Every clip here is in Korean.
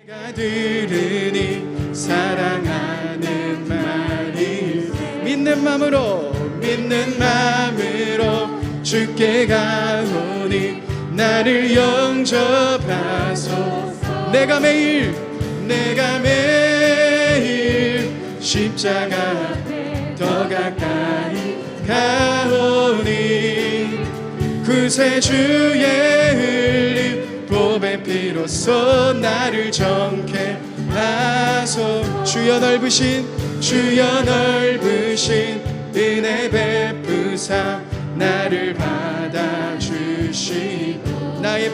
내가 들으니 사랑하는 말이 믿는 맘으로 주께 가오니 나를 영접하소서. 내가 매일 십자가 앞에 더 가까이 가오니 구세주의 흘린 보배 피로써 나를 정케 하소. 주여 넓으신 은혜 베푸사 나를 받아주시고 나의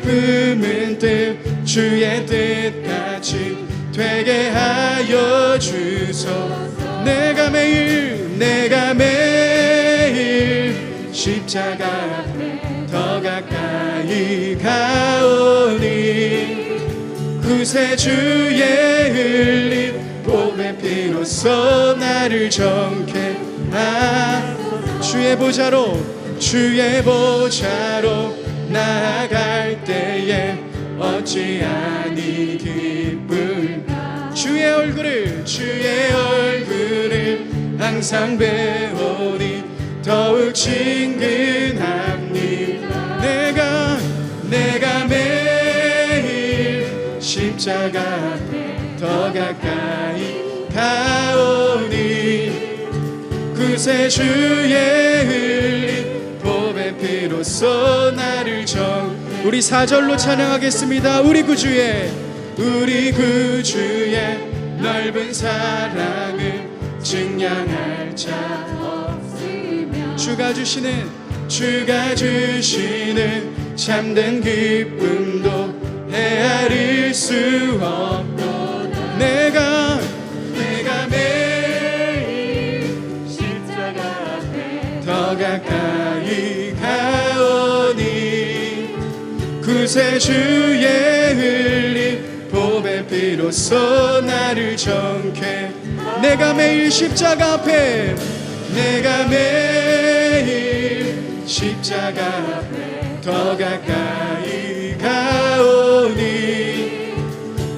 품은 뜻 주의 뜻같이 되게 하여 주소서. 내가 매일 십자가 앞에 더 가까이 가오니 구세주의 흘린 보배 피로써 나를 정케 하소서. 주의 보좌로 나아갈 때에 어찌하니 기쁠까. 주의 얼굴을 항상 배우니 더욱 친근합니다. 내가 매일 십자가 앞에 더 가까이 가오니 구세주의 흘린 보배 피로써 나를 우리 4절로 찬양하겠습니다. 우리 구주의 넓은 사랑을 증량할 자 없으며 주가 주시는 참된 기쁨도 헤아릴 수 없도다. 내가 매일 십자가 앞에 더 가까이 가오니 구세주의 흘린 보배 피로써 나를 정케. 내가 매일 십자가 앞에 더 가까이 가오니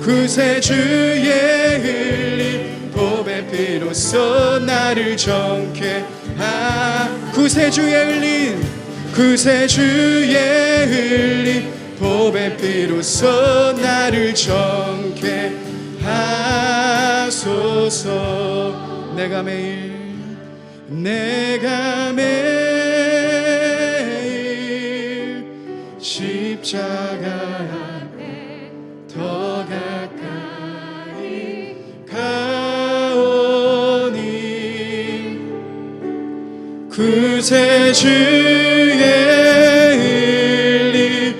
구세주의 흘린 보배 피로써 나를 정케 구세주의 흘린 보배 피로써 나를 정케 하소서. 내가 매일 십자가 앞에 더 가까이 가오니 구세주의 흘린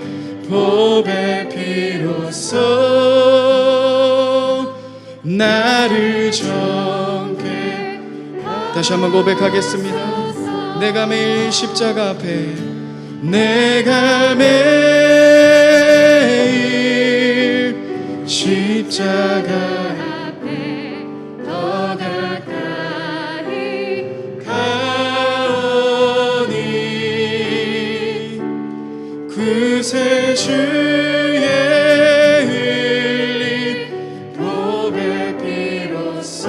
보배 피로써 나를 정케. 다시 한번 고백하겠습니다. 내가 매일 십자가 앞에 십자가 앞에 더 가까이 가오니 구세주의 흘린 보배 피로써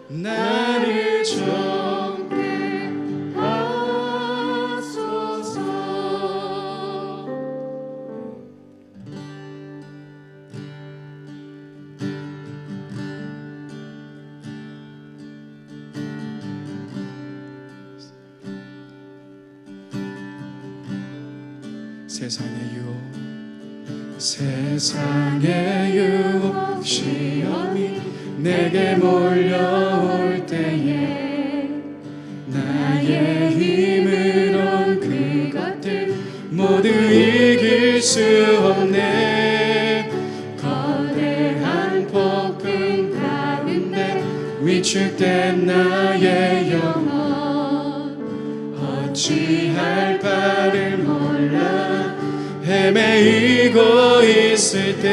나를 정케 하소서. 세상의 유혹 시험이 내게 몰려올 때에 나의 힘으론 그것들 모두 이길 수 없네. 거대한 폭풍 가운데 위축된 나의 영혼 어찌할 바를 몰라 헤매이고 있을 때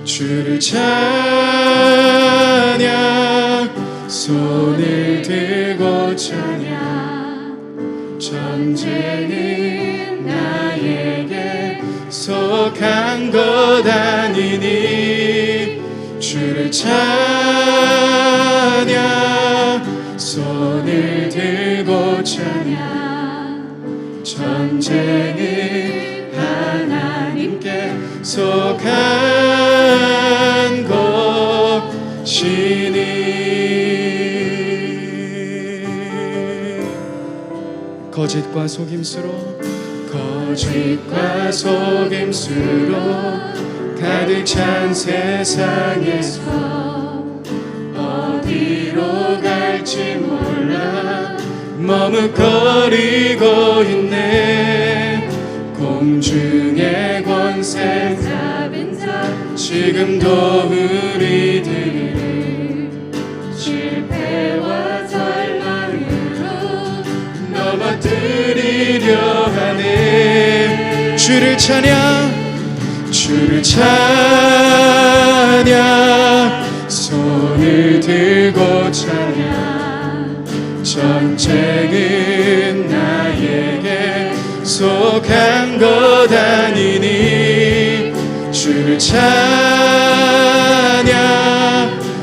주를 찬양 손을 들고 찬양 전쟁이 속한 것 아니니 주를 찬양 손을 들고 찬양 전쟁은 하나님께 속한 것이니 거짓과 속임수로 가득 찬 세상에서 어디로 갈지 몰라 머뭇거리고 있네. 공중의 권세 지금도 우리들을 실패와 절망으로 넘어뜨리려 하네. 주를 찬양 손을 들고 찬양 전쟁은 나에게 속한 것 아니니 주를 찬양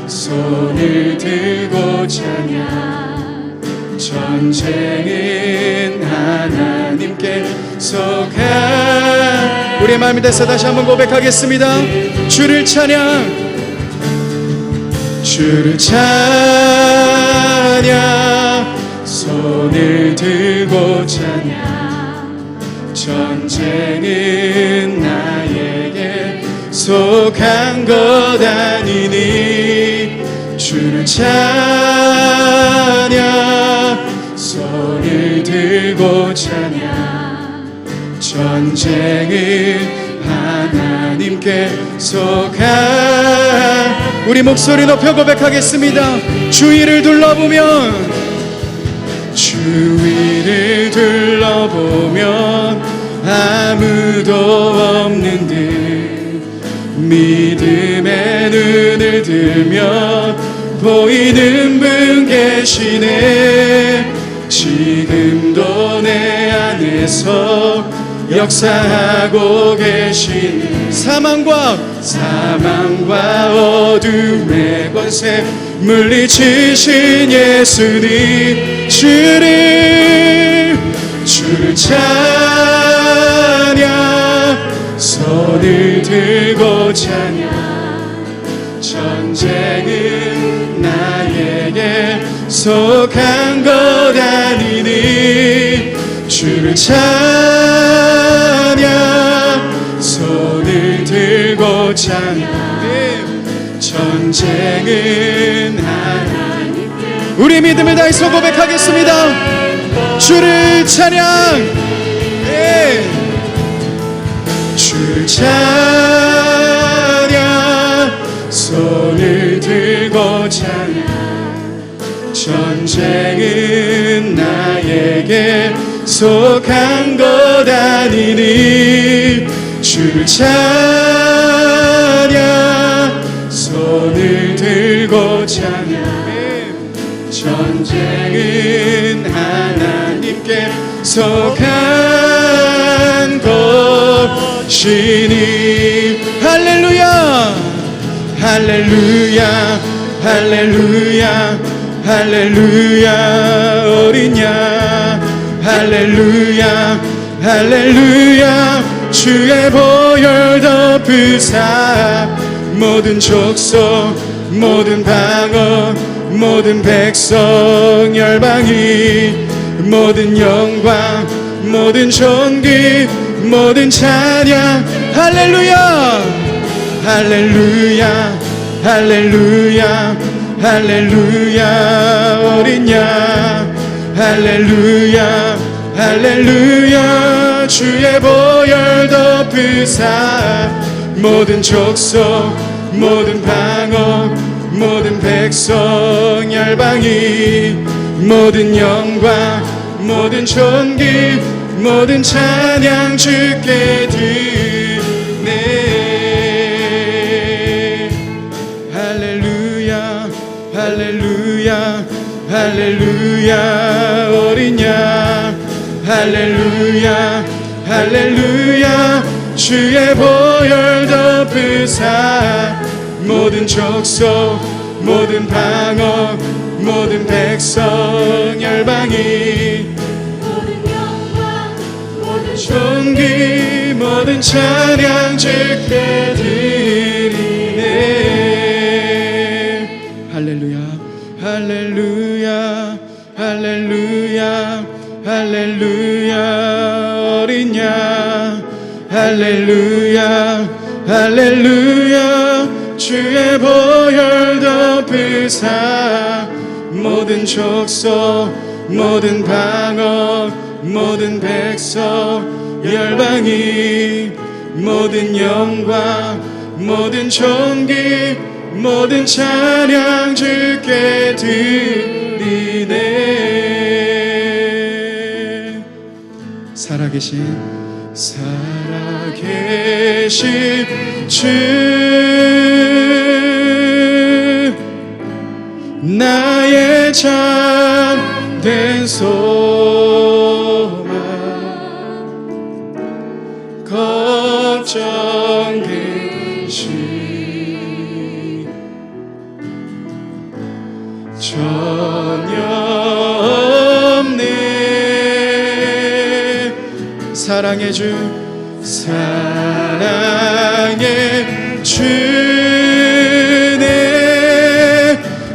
손을 들고 찬양 전쟁은 하나님께 속한 우리의 마음이 돼서 다시 한번 고백하겠습니다. 주를 찬양 손을 들고 찬양 전쟁은 나에게 속한 것 아니니 주를 찬양 손을 들고 찬양 전쟁은 하나님께 속한 우리 목소리 높여 고백하겠습니다. 주위를 둘러보면 아무도 없는 듯 믿음의 눈을 들면 보이는 분 계시네. 지금도 내 안에서 역사하고 계신 사망과 어둠의 권세 물리치신 예수님 주를 찬양 손을 들고 찬양 전쟁은 나에게 속한 것 아니니 주를 찬양 손을 들고 찬양 전쟁은 하나님께 우리 믿음을 다해서 고백하겠습니다. 주를 찬양 주를 찬양 손을 들고 찬양 전쟁은 나에게 속한 것 아니니 주를 찬양 손을 들고 찬양 전쟁은 하나님께 속한 것이니 할렐루야 할렐루야 할렐루야 할렐루야 어린 양 할렐루야 할렐루야 주의 보혈 덮으사 모든 족속 모든 방언 모든 백성 열방이 모든 영광 모든 존귀 모든 찬양 할렐루야 할렐루야 할렐루야 할렐루야 어린 양 할렐루야 할렐루야 주의 보혈 덮으사 모든 족속 모든 방언 모든 백성 열방이 모든 영광 모든 존귀 모든 찬양 주께 드리네 할렐루야 할렐루야 할렐루야 어린 양 할렐루야 할렐루야 주의 보혈 덮으사 모든 족속 모든 방언 모든 백성 열방이 모든 영광 모든 존귀 모든 찬양 주께 드리네. 할렐루야 할렐루야 할렐루야 할렐루야 어린 양 할렐루야 할렐루야 주의 보혈 덮으사 모든 족속 모든 방언 모든 백성 열방이 모든 영광 모든 존귀 모든 찬양 주께 드리네. 살아계신 주 나의 참된 소망 걱정 근심 전혀 없네. 사랑의 주 사랑의 주네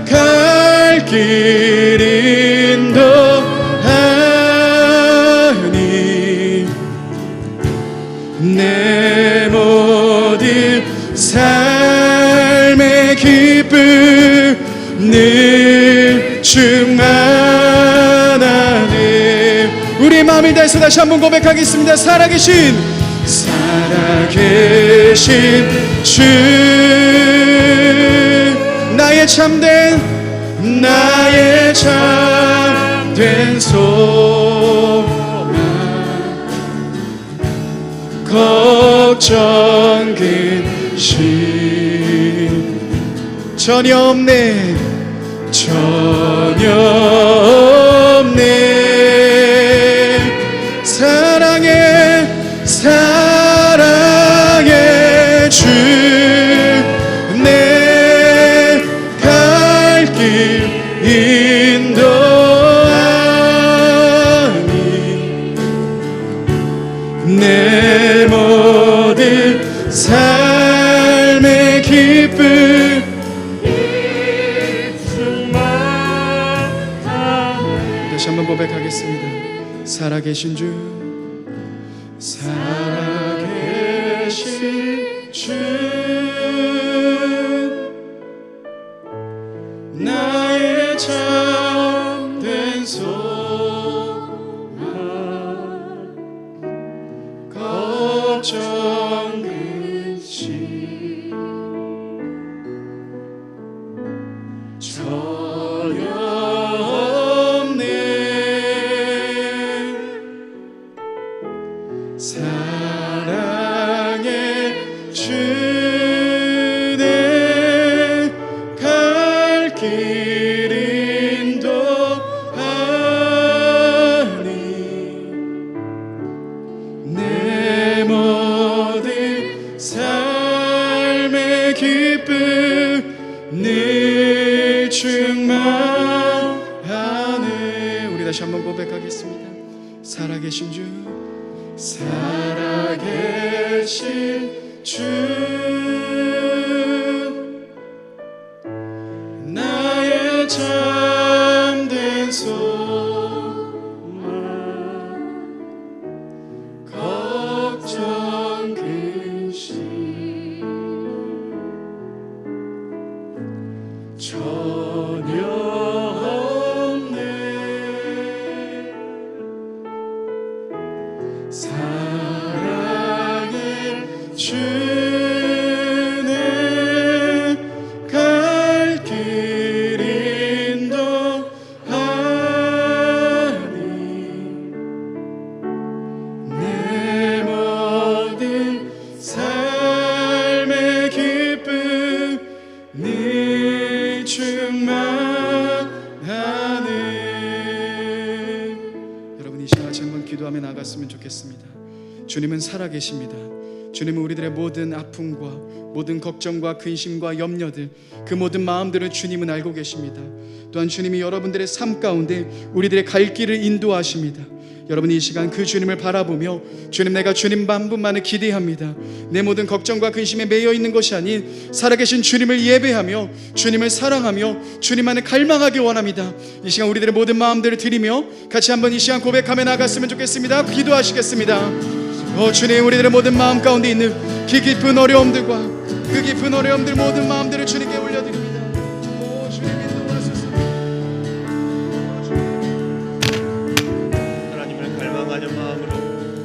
갈 길 인도하니 내 모든 삶의 기쁨 늘 충만하네. 우리 마음을 다해서 다시 한번 고백하겠습니다. 살아계신 주 나의 참된 소망 걱정 근심 전혀 없네 전혀 없네. 사랑의 주 내 갈 길 인도하니 내 모든 삶의 기쁨 다시 한번 고백하겠습니다. 살아계신 주 나의 참된 소망 걱정 근심 전혀 없네. 사랑의 주내 갈 길 인도하니 내 모든 삶의 기쁨 늘 충만하네. 우리 다시 한번 고백하겠습니다. 살아계신 주 나의 참된 소망 걱정 근심 전혀 없네. 사랑의 주내 갈 길 인도하니 내 모든 삶의 기쁨 늘 충만하네. 여러분 이 시간 같이 한번 기도하며 나갔으면 좋겠습니다. 주님은 살아계십니다. 주님은 우리들의 모든 아픔과 모든 걱정과 근심과 염려들, 그 모든 마음들을 주님은 알고 계십니다. 또한 주님이 여러분들의 삶 가운데 우리들의 갈 길을 인도하십니다. 여러분 이 시간 그 주님을 바라보며 주님, 내가 주님 한 분만을 기대합니다. 내 모든 걱정과 근심에 매여 있는 것이 아닌 살아계신 주님을 예배하며 주님을 사랑하며 주님만을 갈망하기 원합니다. 이 시간 우리들의 모든 마음들을 드리며 같이 한번 이 시간 고백하며 나갔으면 좋겠습니다. 기도하시겠습니다. 주님, 우리들의 모든 마음 가운데 있는 그 깊은 어려움들과 그 깊은 어려움들 모든 마음들을 주님께 올려드립니다. 주님 인도하소서. 하나님을 갈망하는 마음으로,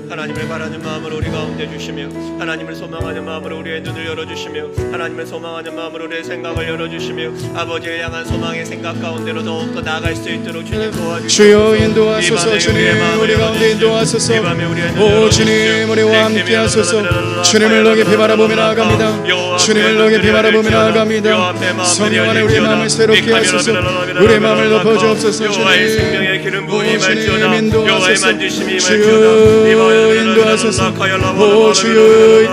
하나님을 바라는 마음으로 우리 가운데 주시며, 하나님을 소망하는 마음으로 우리의 눈을 열어주시며, 하나님을 소망하는 마음으로 우리의 생각을 열어주시며, 아버지를 향한 소망의 생각 가운데로 더욱더 나아갈 수 있도록 주님 도와주시옵소서. 주여 인도하소서. 주님 우리 가운데 인도하소서. 오 주님 우리와 함께 하소서. 주님을 높이 바라보며 나아갑니다. 주님을 높이 바라보며 나아갑니다. 성령 안에 우리의 마음을 새롭게 하소서. 우리의 마음을 높여주옵소서. 여호와의 생명의 기름 부음이 오 주님 말지어다. 여호와의 인도하소서. 만지심이 주여 인도하소서. 오 주여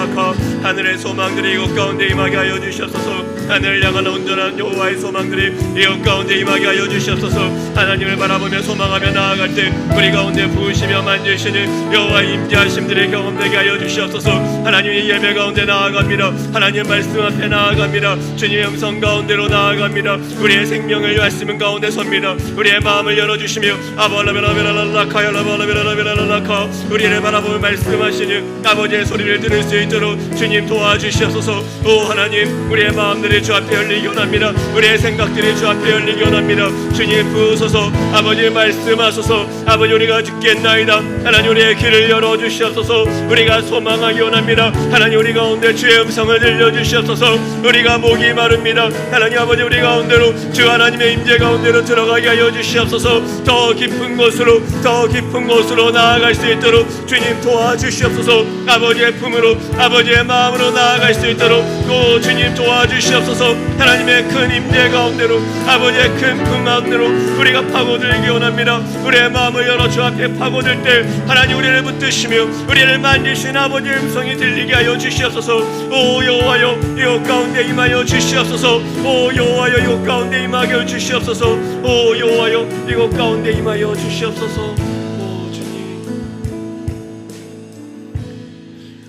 하늘의 소망들이 이곳 가운데 임하게 하여 주시옵소서. 하늘을 향한 온전한 여호와의 소망들이 이곳 가운데 임하게 하여 주시옵소서. 하나님을 바라보며 소망하며 나아갈 때 우리 가운데 부으시며 만지시는 여호와의 임재하심들이 경험되게 하여 주시옵소서. 하나님의 예배 가운데 나아갑니다. 하나님 말씀 앞에 나아갑니다. 주님의 음성 가운데로 나아갑니다. 우리의 생명을 말씀 가운데 섭니다. 우리의 마음을 열어주시며 아발라벨라벨라라카야라발라벨라벨라라카 우리를 바라보며 말씀하시는 아버지의 소리를 들을 수 있도록 주님 도와주시옵소서. 오 하나님, 우리의 마음들이 주 앞에 열리기 원합니다. 우리의 생각들이 주 앞에 열리기 원합니다. 주님 부으소서. 아버지 말씀하소서. 아버지 우리가 듣겠나이다. 하나님 우리의 길을 열어주시옵소서. 우리가 소망하기 원합니다. 하나님 우리 가운데 주의 음성을 들려주시옵소서. 우리가 목이 마릅니다. 하나님 아버지 우리 가운데로 주 하나님의 임재 가운데로 들어가게 하여 주시옵소서. 더 깊은 곳으로 더 깊은 곳으로 나아갈 수 있도록 주님 도와주시옵소서. 아버지의 품으로 아버지의 마음으로 나아갈 수 있도록 또 주님 도와주시옵소서. 하나님의 큰 임재 가운데로 아버지의 큰 품 가운데로 우리가 파고들기 원합니다. 우리의 마음을 열어 주 앞에 파고들 때 하나님 우리를 붙드시며 우리를 만지신 아버지의 음성이 들리게 하여 주시옵소서. 오 여호와여 이곳 가운데 임하여 주시옵소서. 오 여호와여 이곳 가운데 임하여 주시옵소서. 오 여호와여 이곳 가운데 임하여 주시옵소서. 오 주님,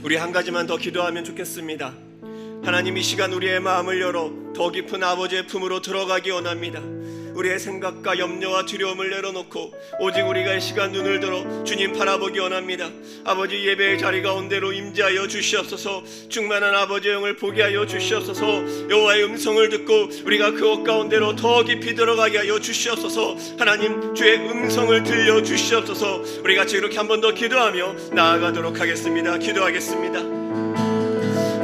우리 한 가지만 더 기도하면 좋겠습니다. 하나님 이 시간 우리의 마음을 열어 더 깊은 아버지의 품으로 들어가기 원합니다. 우리의 생각과 염려와 두려움을 내려놓고 오직 우리가 이 시간 눈을 들어 주님 바라보기 원합니다. 아버지 예배의 자리 가운데로 임재하여 주시옵소서. 충만한 아버지의 영을 보게 하여 주시옵소서. 여호와의 음성을 듣고 우리가 그곳 가운데로 더 깊이 들어가게 하여 주시옵소서. 하나님 주의 음성을 들려 주시옵소서. 우리 같이 이렇게 한 번 더 기도하며 나아가도록 하겠습니다. 기도하겠습니다.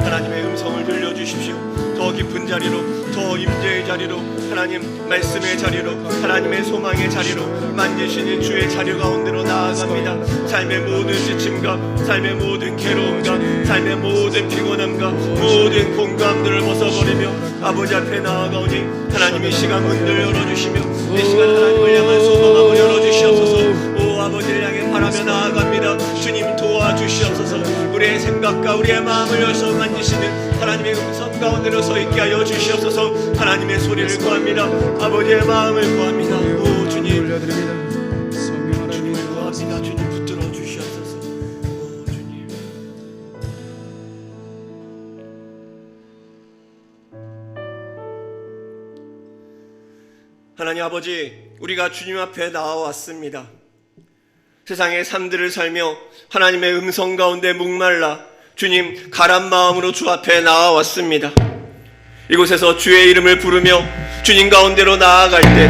하나님의 음성을 들려주십시오. 더 깊은 자리로, 더 임재의 자리로, 하나님 말씀의 자리로, 하나님의 소망의 자리로 만지시는 주의 자리 가운데로 나아갑니다. 삶의 모든 지침과 삶의 모든 괴로움과 삶의 모든 피곤함과 모든 공감들을 벗어버리며 아버지 앞에 나아가오니 하나님 이 시간 문을 열어주시며 이 시간 하나님을 향한 소망함을 열어주시옵소서. 오 아버지를 향해 바라며 나아갑니다. 주님 도와주시옵소서. 우리의 생각과 우리의 마음을 열어서 만지시는 하나님의 음성 가운데로 서 있게 하여 주시옵소서. 하나님의 소리를 구합니다. 아버지의 마음을 구합니다. 오 주님 올려드립니다. 성령 하나님 주님을 구합니다. 주님 붙들어 주시옵소서. 오 주님. 하나님 아버지, 우리가 주님 앞에 나와왔습니다. 세상의 삶들을 살며 하나님의 음성 가운데 목말라 주님 가란 마음으로 주 앞에 나와왔습니다. 이곳에서 주의 이름을 부르며 주님 가운데로 나아갈 때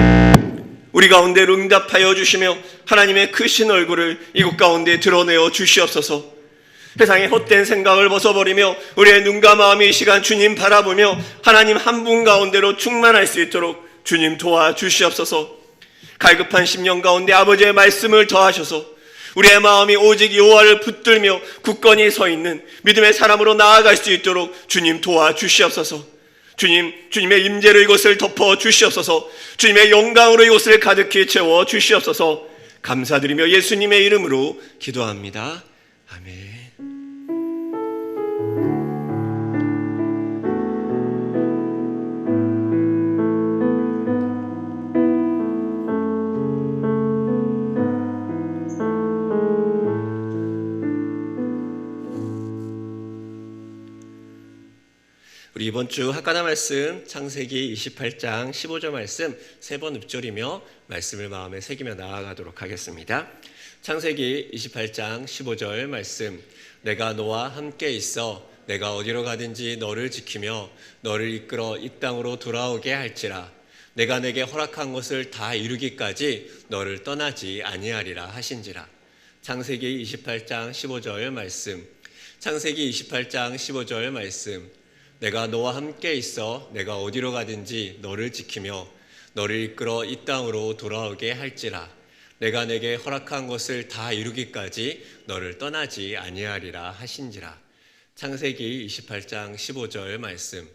우리 가운데로 응답하여 주시며 하나님의 크신 얼굴을 이곳 가운데 드러내어 주시옵소서. 세상의 헛된 생각을 벗어버리며 우리의 눈과 마음이 이 시간 주님 바라보며 하나님 한 분 가운데로 충만할 수 있도록 주님 도와주시옵소서. 갈급한 심령 가운데 아버지의 말씀을 더하셔서 우리의 마음이 오직 여호와를 붙들며 굳건히 서 있는 믿음의 사람으로 나아갈 수 있도록 주님 도와주시옵소서. 주님, 주님의 임재로 이곳을 덮어 주시옵소서. 주님의 영광으로 이곳을 가득히 채워 주시옵소서. 감사드리며 예수님의 이름으로 기도합니다. 아멘. 이번 주 학가나 말씀 창세기 28장 15절 말씀 3번 읊조리며 말씀을 마음에 새기며 나아가도록 하겠습니다. 창세기 28장 15절 말씀. 내가 너와 함께 있어 내가 어디로 가든지 너를 지키며 너를 이끌어 이 땅으로 돌아오게 할지라. 내가 내게 허락한 것을 다 이루기까지 너를 떠나지 아니하리라 하신지라. 창세기 28장 15절 말씀. 창세기 28장 15절 말씀. 내가 너와 함께 있어 내가 어디로 가든지 너를 지키며 너를 이끌어 이 땅으로 돌아오게 할지라. 내가 내게 허락한 것을 다 이루기까지 너를 떠나지 아니하리라 하신지라. 창세기 28장 15절 말씀.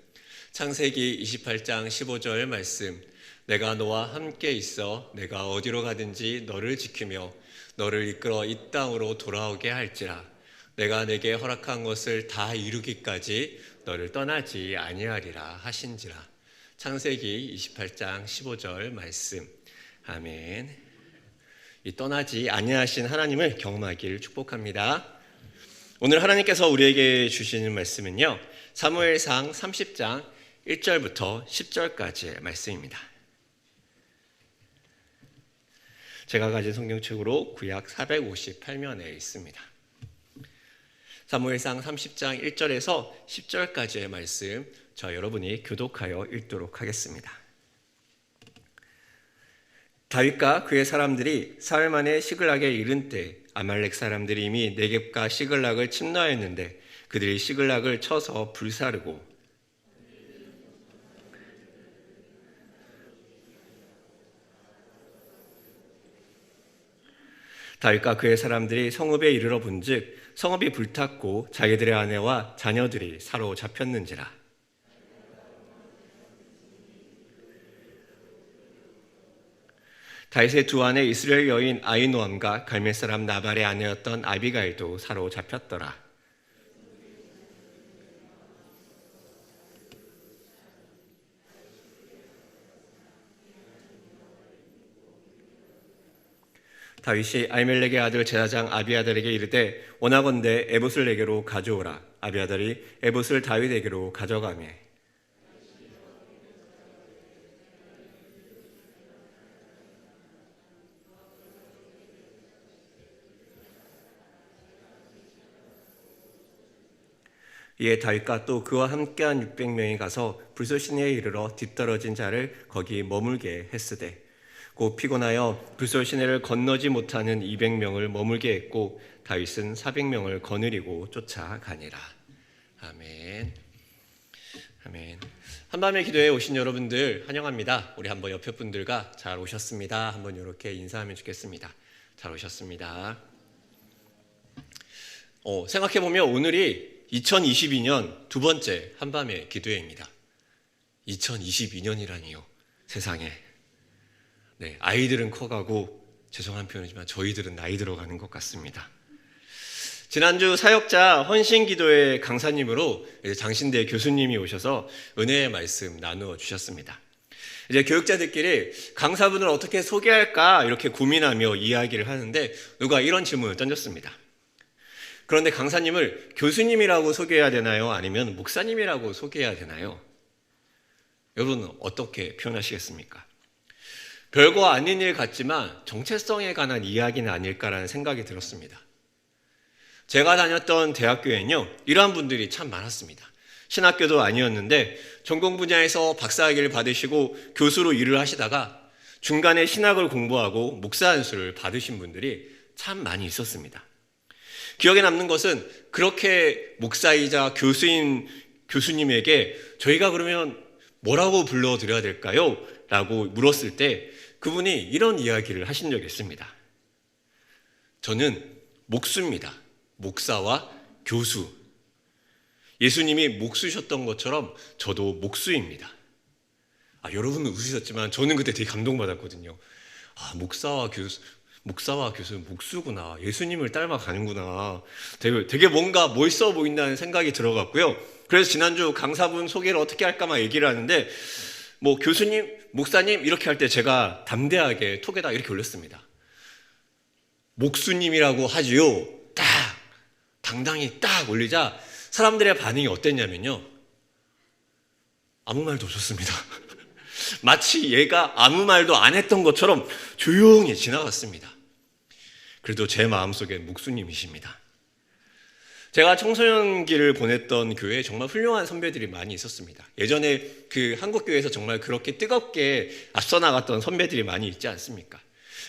창세기 28장 15절 말씀. 내가 너와 함께 있어 내가 어디로 가든지 너를 지키며 너를 이끌어 이 땅으로 돌아오게 할지라. 내가 내게 허락한 것을 다 이루기까지 너를 떠나지 아니하리라 하신지라. 창세기 28장 15절 말씀. 아멘. 이 떠나지 아니하신 하나님을 경험하기를 축복합니다. 오늘 하나님께서 우리에게 주시는 말씀은요, 사무엘상 30장 1절부터 10절까지의 말씀입니다. 제가 가진 성경책으로 구약 458면에 있습니다. 사무엘상 30장 1절에서 10절까지의 말씀, 저 여러분이 교독하여 읽도록 하겠습니다. 다윗과 그의 사람들이 사흘 만에 시글락에 이른 때 아말렉 사람들이 이미 네겝과 시글락을 침노하였는데 그들이 시글락을 쳐서 불사르고 다윗과 그의 사람들이 성읍에 이르러 본즉 성읍이 불탔고 자기들의 아내와 자녀들이 사로잡혔는지라. 다윗의 두 아내 이스라엘 여인 아히노암과 갈멜 사람 나발의 아내였던 아비가일도 사로잡혔더라. 다윗이 아히멜렉의 아들 제사장 아비아달에게 이르되 원하건대 에봇을 내게로 가져오라. 아비아달이 에봇을 다윗에게로 가져가매 이에 다윗과 또 그와 함께한 600명이 가서 불소시내에 이르러 뒤떨어진 자를 거기 머물게 했으되 곧 피곤하여 불소시내를 건너지 못하는 200명을 머물게 했고 다윗은 400명을 거느리고 쫓아가니라. 아멘. 아멘. 한밤의 기도에 오신 여러분들 환영합니다. 우리 한번 옆에 분들과 잘 오셨습니다. 한번 이렇게 인사하면 좋겠습니다. 잘 오셨습니다. 생각해보면 오늘이 2022년 두 번째 한밤의 기도회입니다. 2022년이라니요. 세상에. 네, 아이들은 커가고 죄송한 표현이지만 저희들은 나이 들어가는 것 같습니다. 지난주 사역자 헌신기도회 강사님으로 장신대 교수님이 오셔서 은혜의 말씀 나누어 주셨습니다. 이제 교육자들끼리 강사분을 어떻게 소개할까 이렇게 고민하며 이야기를 하는데 누가 이런 질문을 던졌습니다. 그런데 강사님을 교수님이라고 소개해야 되나요? 아니면 목사님이라고 소개해야 되나요? 여러분은 어떻게 표현하시겠습니까? 별거 아닌 일 같지만 정체성에 관한 이야기는 아닐까라는 생각이 들었습니다. 제가 다녔던 대학교에는요, 이러한 분들이 참 많았습니다. 신학교도 아니었는데 전공 분야에서 박사학위를 받으시고 교수로 일을 하시다가 중간에 신학을 공부하고 목사 안수를 받으신 분들이 참 많이 있었습니다. 기억에 남는 것은 그렇게 목사이자 교수인 교수님에게 저희가 그러면 뭐라고 불러드려야 될까요? 라고 물었을 때 그분이 이런 이야기를 하신 적이 있습니다. 저는 목수입니다. 목사와 교수. 예수님이 목수셨던 것처럼 저도 목수입니다. 여러분은 웃으셨지만 저는 그때 되게 감동받았거든요. 목사와 교수는 목수구나. 예수님을 닮아가는구나. 되게 뭔가 멋있어 보인다는 생각이 들어갔고요. 그래서 지난주 강사분 소개를 어떻게 할까 막 얘기를 하는데 교수님, 목사님 이렇게 할 때 제가 담대하게 톡에다 이렇게 올렸습니다. 목수님이라고 하지요. 딱 당당히 딱 올리자 사람들의 반응이 어땠냐면요. 아무 말도 없었습니다. 마치 얘가 아무 말도 안 했던 것처럼 조용히 지나갔습니다. 그래도 제 마음속엔 목수님이십니다. 제가 청소년기를 보냈던 교회에 정말 훌륭한 선배들이 많이 있었습니다. 예전에 그 한국교회에서 정말 그렇게 뜨겁게 앞서 나갔던 선배들이 많이 있지 않습니까?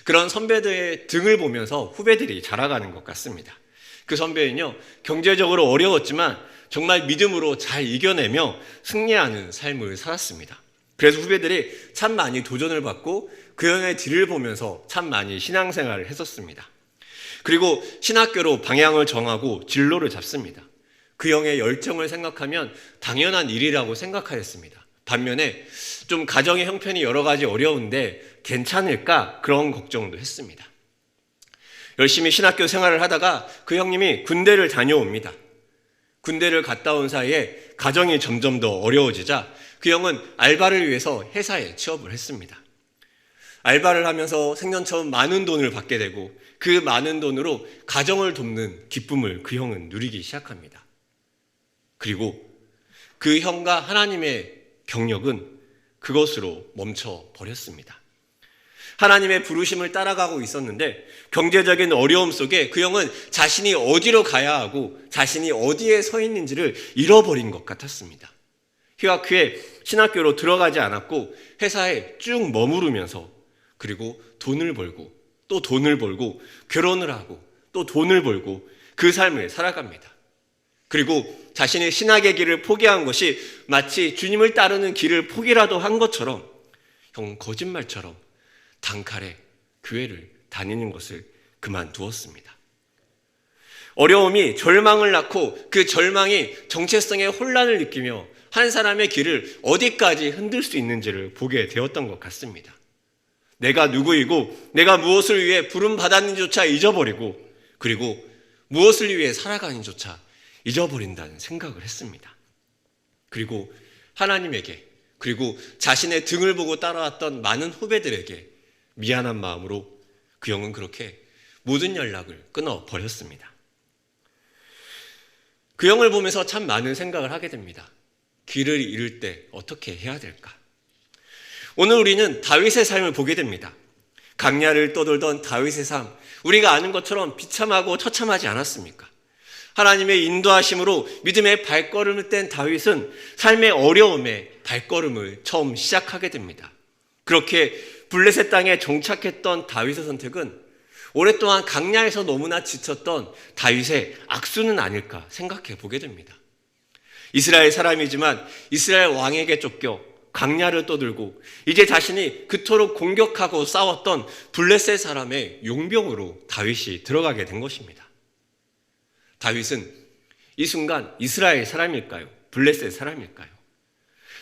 그런 선배들의 등을 보면서 후배들이 자라가는 것 같습니다. 그 선배는요, 경제적으로 어려웠지만 정말 믿음으로 잘 이겨내며 승리하는 삶을 살았습니다. 그래서 후배들이 참 많이 도전을 받고 그 형의 뒤를 보면서 참 많이 신앙생활을 했었습니다. 그리고 신학교로 방향을 정하고 진로를 잡습니다. 그 형의 열정을 생각하면 당연한 일이라고 생각하였습니다. 반면에 좀 가정의 형편이 여러 가지 어려운데 괜찮을까 그런 걱정도 했습니다. 열심히 신학교 생활을 하다가 그 형님이 군대를 다녀옵니다. 군대를 갔다 온 사이에 가정이 점점 더 어려워지자 그 형은 알바를 위해서 회사에 취업을 했습니다. 알바를 하면서 생전 처음 많은 돈을 받게 되고 그 많은 돈으로 가정을 돕는 기쁨을 그 형은 누리기 시작합니다. 그리고 그 형과 하나님의 경력은 그것으로 멈춰 버렸습니다. 하나님의 부르심을 따라가고 있었는데 경제적인 어려움 속에 그 형은 자신이 어디로 가야 하고 자신이 어디에 서 있는지를 잃어버린 것 같았습니다. 휴학 후에 신학교로 들어가지 않았고 회사에 쭉 머무르면서 그리고 돈을 벌고 또 돈을 벌고 결혼을 하고 또 돈을 벌고 그 삶을 살아갑니다. 그리고 자신의 신학의 길을 포기한 것이 마치 주님을 따르는 길을 포기라도 한 것처럼 형 거짓말처럼 단칼에 교회를 다니는 것을 그만두었습니다. 어려움이 절망을 낳고 그 절망이 정체성의 혼란을 느끼며 한 사람의 길을 어디까지 흔들 수 있는지를 보게 되었던 것 같습니다. 내가 누구이고 내가 무엇을 위해 부름받았는지조차 잊어버리고 그리고 무엇을 위해 살아가는지조차 잊어버린다는 생각을 했습니다. 그리고 하나님에게 그리고 자신의 등을 보고 따라왔던 많은 후배들에게 미안한 마음으로 그 형은 그렇게 모든 연락을 끊어버렸습니다. 그 형을 보면서 참 많은 생각을 하게 됩니다. 길을 잃을 때 어떻게 해야 될까? 오늘 우리는 다윗의 삶을 보게 됩니다. 강야를 떠돌던 다윗의 삶, 우리가 아는 것처럼 비참하고 처참하지 않았습니까? 하나님의 인도하심으로 믿음의 발걸음을 뗀 다윗은 삶의 어려움에 발걸음을 처음 시작하게 됩니다. 그렇게 블레셋 땅에 정착했던 다윗의 선택은 오랫동안 강야에서 너무나 지쳤던 다윗의 악수는 아닐까 생각해 보게 됩니다. 이스라엘 사람이지만 이스라엘 왕에게 쫓겨 강야를 떠들고 이제 자신이 그토록 공격하고 싸웠던 블레셋 사람의 용병으로 다윗이 들어가게 된 것입니다. 다윗은 이 순간 이스라엘 사람일까요? 블레셋 사람일까요?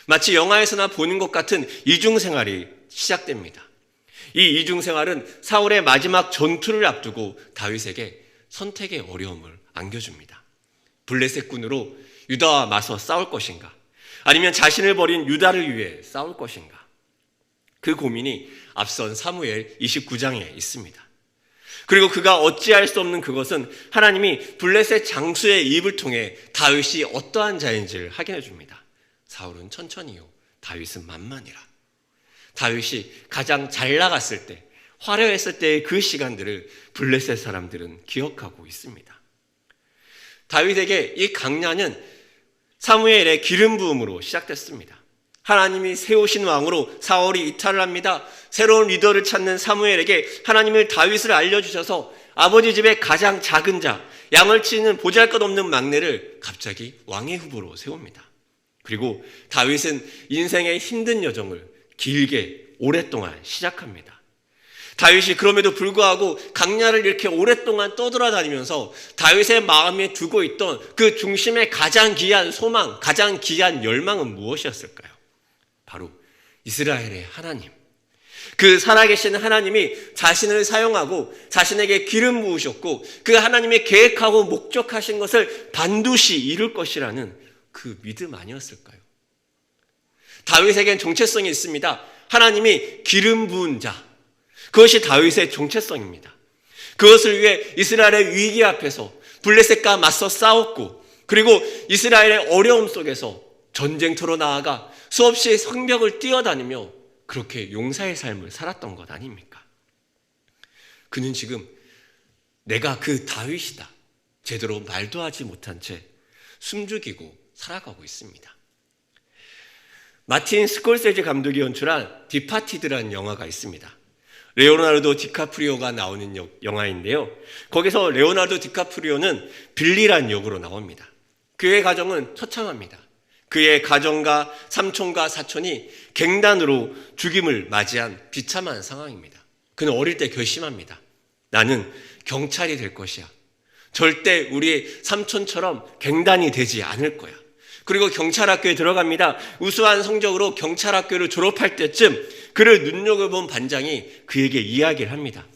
마치 영화에서나 보는 것 같은 이중생활이 시작됩니다. 이 이중생활은 사울의 마지막 전투를 앞두고 다윗에게 선택의 어려움을 안겨줍니다. 블레셋 군으로 유다와 맞서 싸울 것인가? 아니면 자신을 버린 유다를 위해 싸울 것인가? 그 고민이 앞선 사무엘 29장에 있습니다. 그리고 그가 어찌할 수 없는 그것은 하나님이 블레셋 장수의 입을 통해 다윗이 어떠한 자인지를 확인해 줍니다. 사울은 천천히요, 다윗은 만만이라. 다윗이 가장 잘 나갔을 때, 화려했을 때의 그 시간들을 블레셋 사람들은 기억하고 있습니다. 다윗에게 이 강야는 사무엘의 기름 부음으로 시작됐습니다. 하나님이 세우신 왕으로 사울이 이탈을 합니다. 새로운 리더를 찾는 사무엘에게 하나님을 다윗을 알려주셔서 아버지 집의 가장 작은 자, 양을 치는 보잘것없는 막내를 갑자기 왕의 후보로 세웁니다. 그리고 다윗은 인생의 힘든 여정을 길게 오랫동안 시작합니다. 다윗이 그럼에도 불구하고 강야를 이렇게 오랫동안 떠돌아다니면서 다윗의 마음에 두고 있던 그 중심의 가장 귀한 소망, 가장 귀한 열망은 무엇이었을까요? 바로 이스라엘의 하나님. 그 살아계신 하나님이 자신을 사용하고 자신에게 기름 부으셨고 그 하나님의 계획하고 목적하신 것을 반드시 이룰 것이라는 그 믿음 아니었을까요? 다윗에겐 정체성이 있습니다. 하나님이 기름 부은 자. 그것이 다윗의 정체성입니다. 그것을 위해 이스라엘의 위기 앞에서 블레셋과 맞서 싸웠고 그리고 이스라엘의 어려움 속에서 전쟁터로 나아가 수없이 성벽을 뛰어다니며 그렇게 용사의 삶을 살았던 것 아닙니까? 그는 지금 내가 그 다윗이다, 제대로 말도 하지 못한 채 숨죽이고 살아가고 있습니다. 마틴 스콜세지 감독이 연출한 디파티드라는 영화가 있습니다. 레오나르도 디카프리오가 나오는 영화인데요. 거기서 레오나르도 디카프리오는 빌리라는 역으로 나옵니다. 그의 가정은 처참합니다. 그의 가정과 삼촌과 사촌이 갱단으로 죽임을 맞이한 비참한 상황입니다. 그는 어릴 때 결심합니다. 나는 경찰이 될 것이야. 절대 우리 삼촌처럼 갱단이 되지 않을 거야. 그리고 경찰학교에 들어갑니다. 우수한 성적으로 경찰학교를 졸업할 때쯤 그를 눈여겨본 반장이 그에게 이야기를 합니다.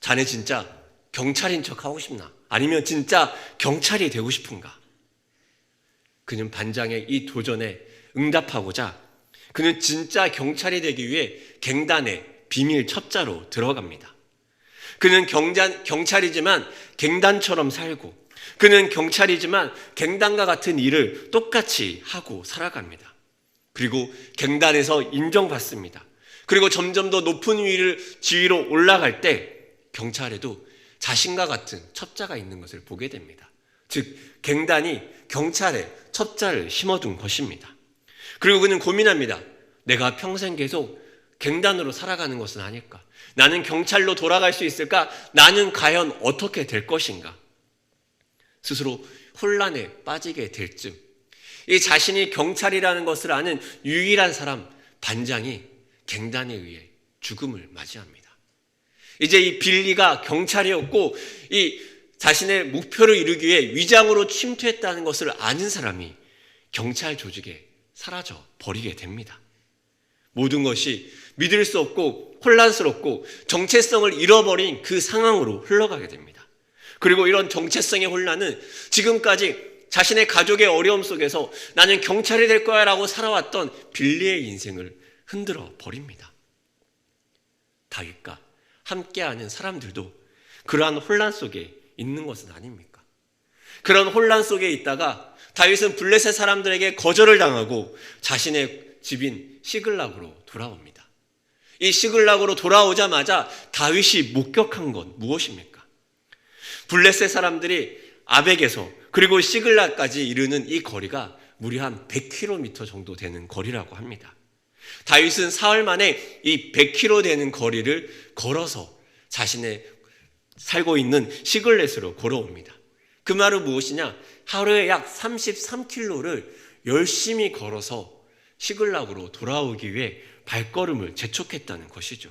자네 진짜 경찰인 척 하고 싶나? 아니면 진짜 경찰이 되고 싶은가? 그는 반장의 이 도전에 응답하고자 그는 진짜 경찰이 되기 위해 갱단의 비밀 첩자로 들어갑니다. 그는 경찰이지만 갱단처럼 살고, 그는 경찰이지만 갱단과 같은 일을 똑같이 하고 살아갑니다. 그리고 갱단에서 인정받습니다. 그리고 점점 더 높은 지위로 올라갈 때 경찰에도 자신과 같은 첩자가 있는 것을 보게 됩니다. 즉 갱단이 경찰에 첩자를 심어둔 것입니다. 그리고 그는 고민합니다. 내가 평생 계속 갱단으로 살아가는 것은 아닐까? 나는 경찰로 돌아갈 수 있을까? 나는 과연 어떻게 될 것인가? 스스로 혼란에 빠지게 될 즈음 이 자신이 경찰이라는 것을 아는 유일한 사람 반장이 갱단에 의해 죽음을 맞이합니다. 이제 이 빌리가 경찰이었고 이 자신의 목표를 이루기 위해 위장으로 침투했다는 것을 아는 사람이 경찰 조직에 사라져 버리게 됩니다. 모든 것이 믿을 수 없고 혼란스럽고 정체성을 잃어버린 그 상황으로 흘러가게 됩니다. 그리고 이런 정체성의 혼란은 지금까지 자신의 가족의 어려움 속에서 나는 경찰이 될 거야 라고 살아왔던 빌리의 인생을 흔들어 버립니다. 다윗과 함께하는 사람들도 그러한 혼란 속에 있는 것은 아닙니까? 그런 혼란 속에 있다가 다윗은 블레셋 사람들에게 거절을 당하고 자신의 집인 시글락으로 돌아옵니다. 이 시글락으로 돌아오자마자 다윗이 목격한 건 무엇입니까? 블레셋 사람들이 아벡에서 그리고 시글락까지 이르는 이 거리가 무려 한 100km 정도 되는 거리라고 합니다. 다윗은 사흘 만에 이 100km 되는 거리를 걸어서 자신의 살고 있는 시글렛으로 걸어옵니다. 그 말은 무엇이냐? 하루에 약 33km를 열심히 걸어서 시글락으로 돌아오기 위해 발걸음을 재촉했다는 것이죠.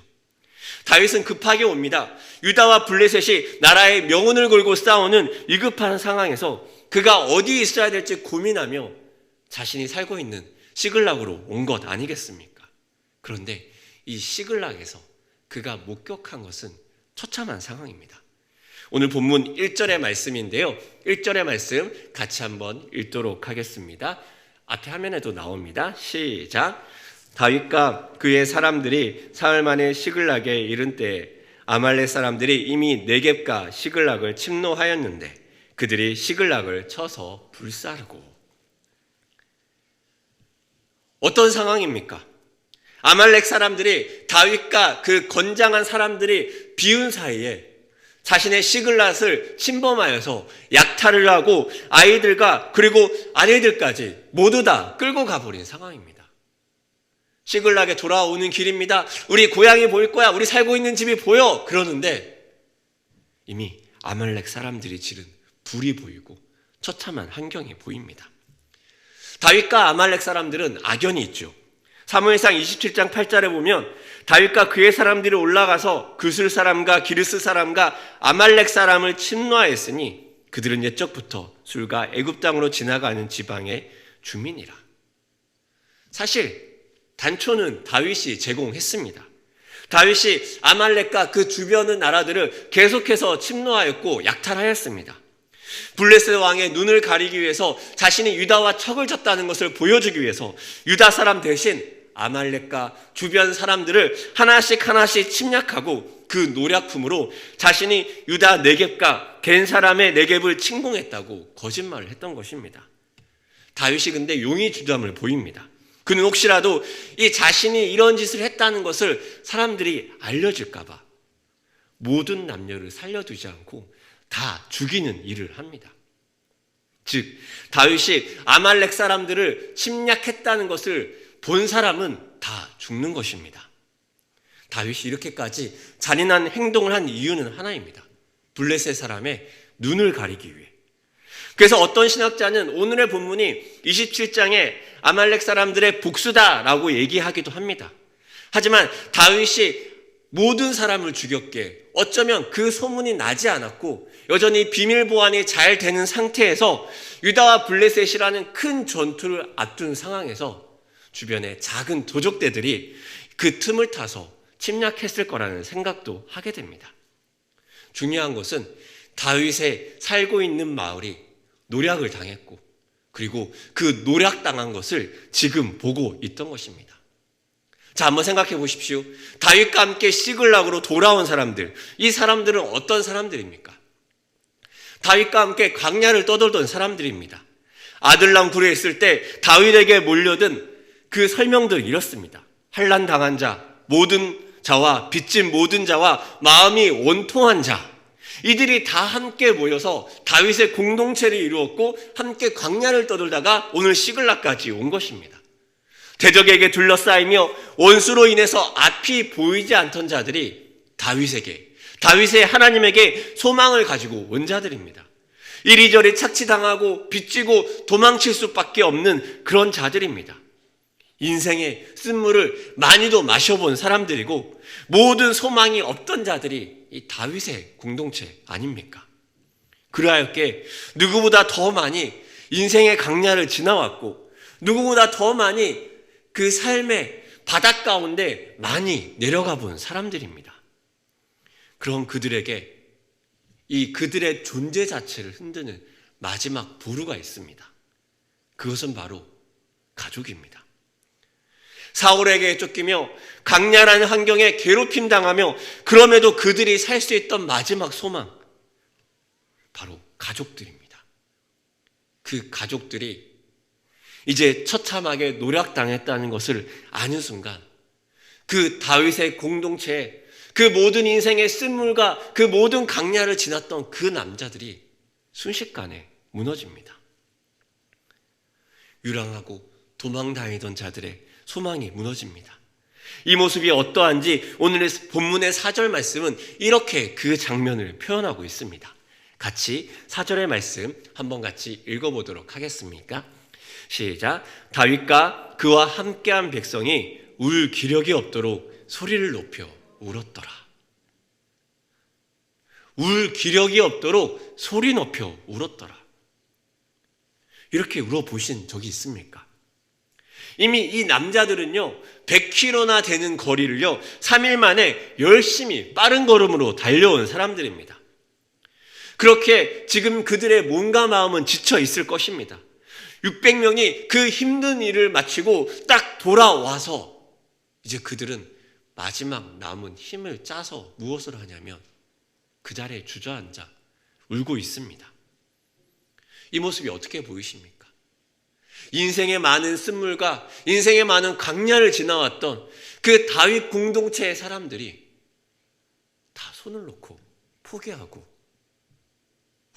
다윗은 급하게 옵니다. 유다와 블레셋이 나라의 명운을 걸고 싸우는 위급한 상황에서 그가 어디에 있어야 될지 고민하며 자신이 살고 있는 시글락으로 온 것 아니겠습니까? 그런데 이 시글락에서 그가 목격한 것은 처참한 상황입니다. 오늘 본문 1절의 말씀인데요. 1절의 말씀 같이 한번 읽도록 하겠습니다. 앞에 화면에도 나옵니다. 시작. 다윗과 그의 사람들이 사흘 만에 시글락에 이른 때에 아말렉 사람들이 이미 네겝과 시글락을 침노하였는데 그들이 시글락을 쳐서 불사르고. 어떤 상황입니까? 아말렉 사람들이 다윗과 그 건장한 사람들이 비운 사이에 자신의 시글락을 침범하여서 약탈을 하고 아이들과 그리고 아내들까지 모두 다 끌고 가버린 상황입니다. 시글락에 돌아오는 길입니다. 우리 고향이 보일 거야. 우리 살고 있는 집이 보여. 그러는데 이미 아말렉 사람들이 지른 불이 보이고 처참한 환경이 보입니다. 다윗과 아말렉 사람들은 악연이 있죠. 사무엘상 27장 8절에 보면 다윗과 그의 사람들이 올라가서 그술 사람과 기르스 사람과 아말렉 사람을 침노하였으니 그들은 옛적부터 술과 애굽 땅으로 지나가는 지방의 주민이라. 사실 단초는 다윗이 제공했습니다. 다윗이 아말렉과 그 주변의 나라들을 계속해서 침노하였고 약탈하였습니다. 블레셋 왕의 눈을 가리기 위해서 자신이 유다와 척을 졌다는 것을 보여주기 위해서 유다 사람 대신 아말렉과 주변 사람들을 하나씩 하나씩 침략하고 그 노략품으로 자신이 유다 네겝과 겐 사람의 네겝을 침공했다고 거짓말을 했던 것입니다. 다윗이 근데 용의 주담을 보입니다. 그는 혹시라도 이 자신이 이런 짓을 했다는 것을 사람들이 알려질까 봐 모든 남녀를 살려두지 않고 다 죽이는 일을 합니다. 즉 다윗이 아말렉 사람들을 침략했다는 것을 본 사람은 다 죽는 것입니다. 다윗이 이렇게까지 잔인한 행동을 한 이유는 하나입니다. 블레셋 사람의 눈을 가리기 위해. 그래서 어떤 신학자는 오늘의 본문이 27장에 아말렉 사람들의 복수다라고 얘기하기도 합니다. 하지만 다윗이 모든 사람을 죽였기에 어쩌면 그 소문이 나지 않았고 여전히 비밀 보안이 잘 되는 상태에서 유다와 블레셋이라는 큰 전투를 앞둔 상황에서 주변의 작은 도적대들이 그 틈을 타서 침략했을 거라는 생각도 하게 됩니다. 중요한 것은 다윗의 살고 있는 마을이 노략을 당했고 그리고 그 노략당한 것을 지금 보고 있던 것입니다. 자, 한번 생각해 보십시오. 다윗과 함께 시글락으로 돌아온 사람들, 이 사람들은 어떤 사람들입니까? 다윗과 함께 광야를 떠돌던 사람들입니다. 아들람 굴에 있을 때 다윗에게 몰려든 그 설명들 이렇습니다. 환난 당한 자, 모든 자와 빚진 모든 자와 마음이 원통한 자, 이들이 다 함께 모여서 다윗의 공동체를 이루었고 함께 광야를 떠돌다가 오늘 시글락까지 온 것입니다. 대적에게 둘러싸이며 원수로 인해서 앞이 보이지 않던 자들이 다윗의 하나님에게 소망을 가지고 온 자들입니다. 이리저리 착취당하고 빚지고 도망칠 수밖에 없는 그런 자들입니다. 인생의 쓴물을 많이도 마셔본 사람들이고 모든 소망이 없던 자들이 이 다윗의 공동체 아닙니까? 그러하였기에 누구보다 더 많이 인생의 강야를 지나왔고 누구보다 더 많이 그 삶의 바닥 가운데 많이 내려가 본 사람들입니다. 그럼 그들에게 이 그들의 존재 자체를 흔드는 마지막 보루가 있습니다. 그것은 바로 가족입니다. 사울에게 쫓기며 강렬한 환경에 괴롭힘 당하며 그럼에도 그들이 살 수 있던 마지막 소망, 바로 가족들입니다. 그 가족들이 이제 처참하게 노략당했다는 것을 아는 순간 그 다윗의 공동체에 그 모든 인생의 쓴물과 그 모든 강야를 지났던 그 남자들이 순식간에 무너집니다. 유랑하고 도망다니던 자들의 소망이 무너집니다. 이 모습이 어떠한지 오늘의 본문의 4절 말씀은 이렇게 그 장면을 표현하고 있습니다. 같이 4절의 말씀 한번 같이 읽어보도록 하겠습니까? 시작. 다윗과 그와 함께한 백성이 울 기력이 없도록 소리를 높여 울었더라. 울 기력이 없도록 소리 높여 울었더라. 이렇게 울어보신 적이 있습니까? 이미 이 남자들은요 100km나 되는 거리를요 3일 만에 열심히 빠른 걸음으로 달려온 사람들입니다. 그렇게 지금 그들의 몸과 마음은 지쳐 있을 것입니다. 600명이 그 힘든 일을 마치고 딱 돌아와서 이제 그들은 마지막 남은 힘을 짜서 무엇을 하냐면 그 자리에 주저앉아 울고 있습니다. 이 모습이 어떻게 보이십니까? 인생의 많은 쓴물과 인생의 많은 광야를 지나왔던 그 다윗 공동체의 사람들이 다 손을 놓고 포기하고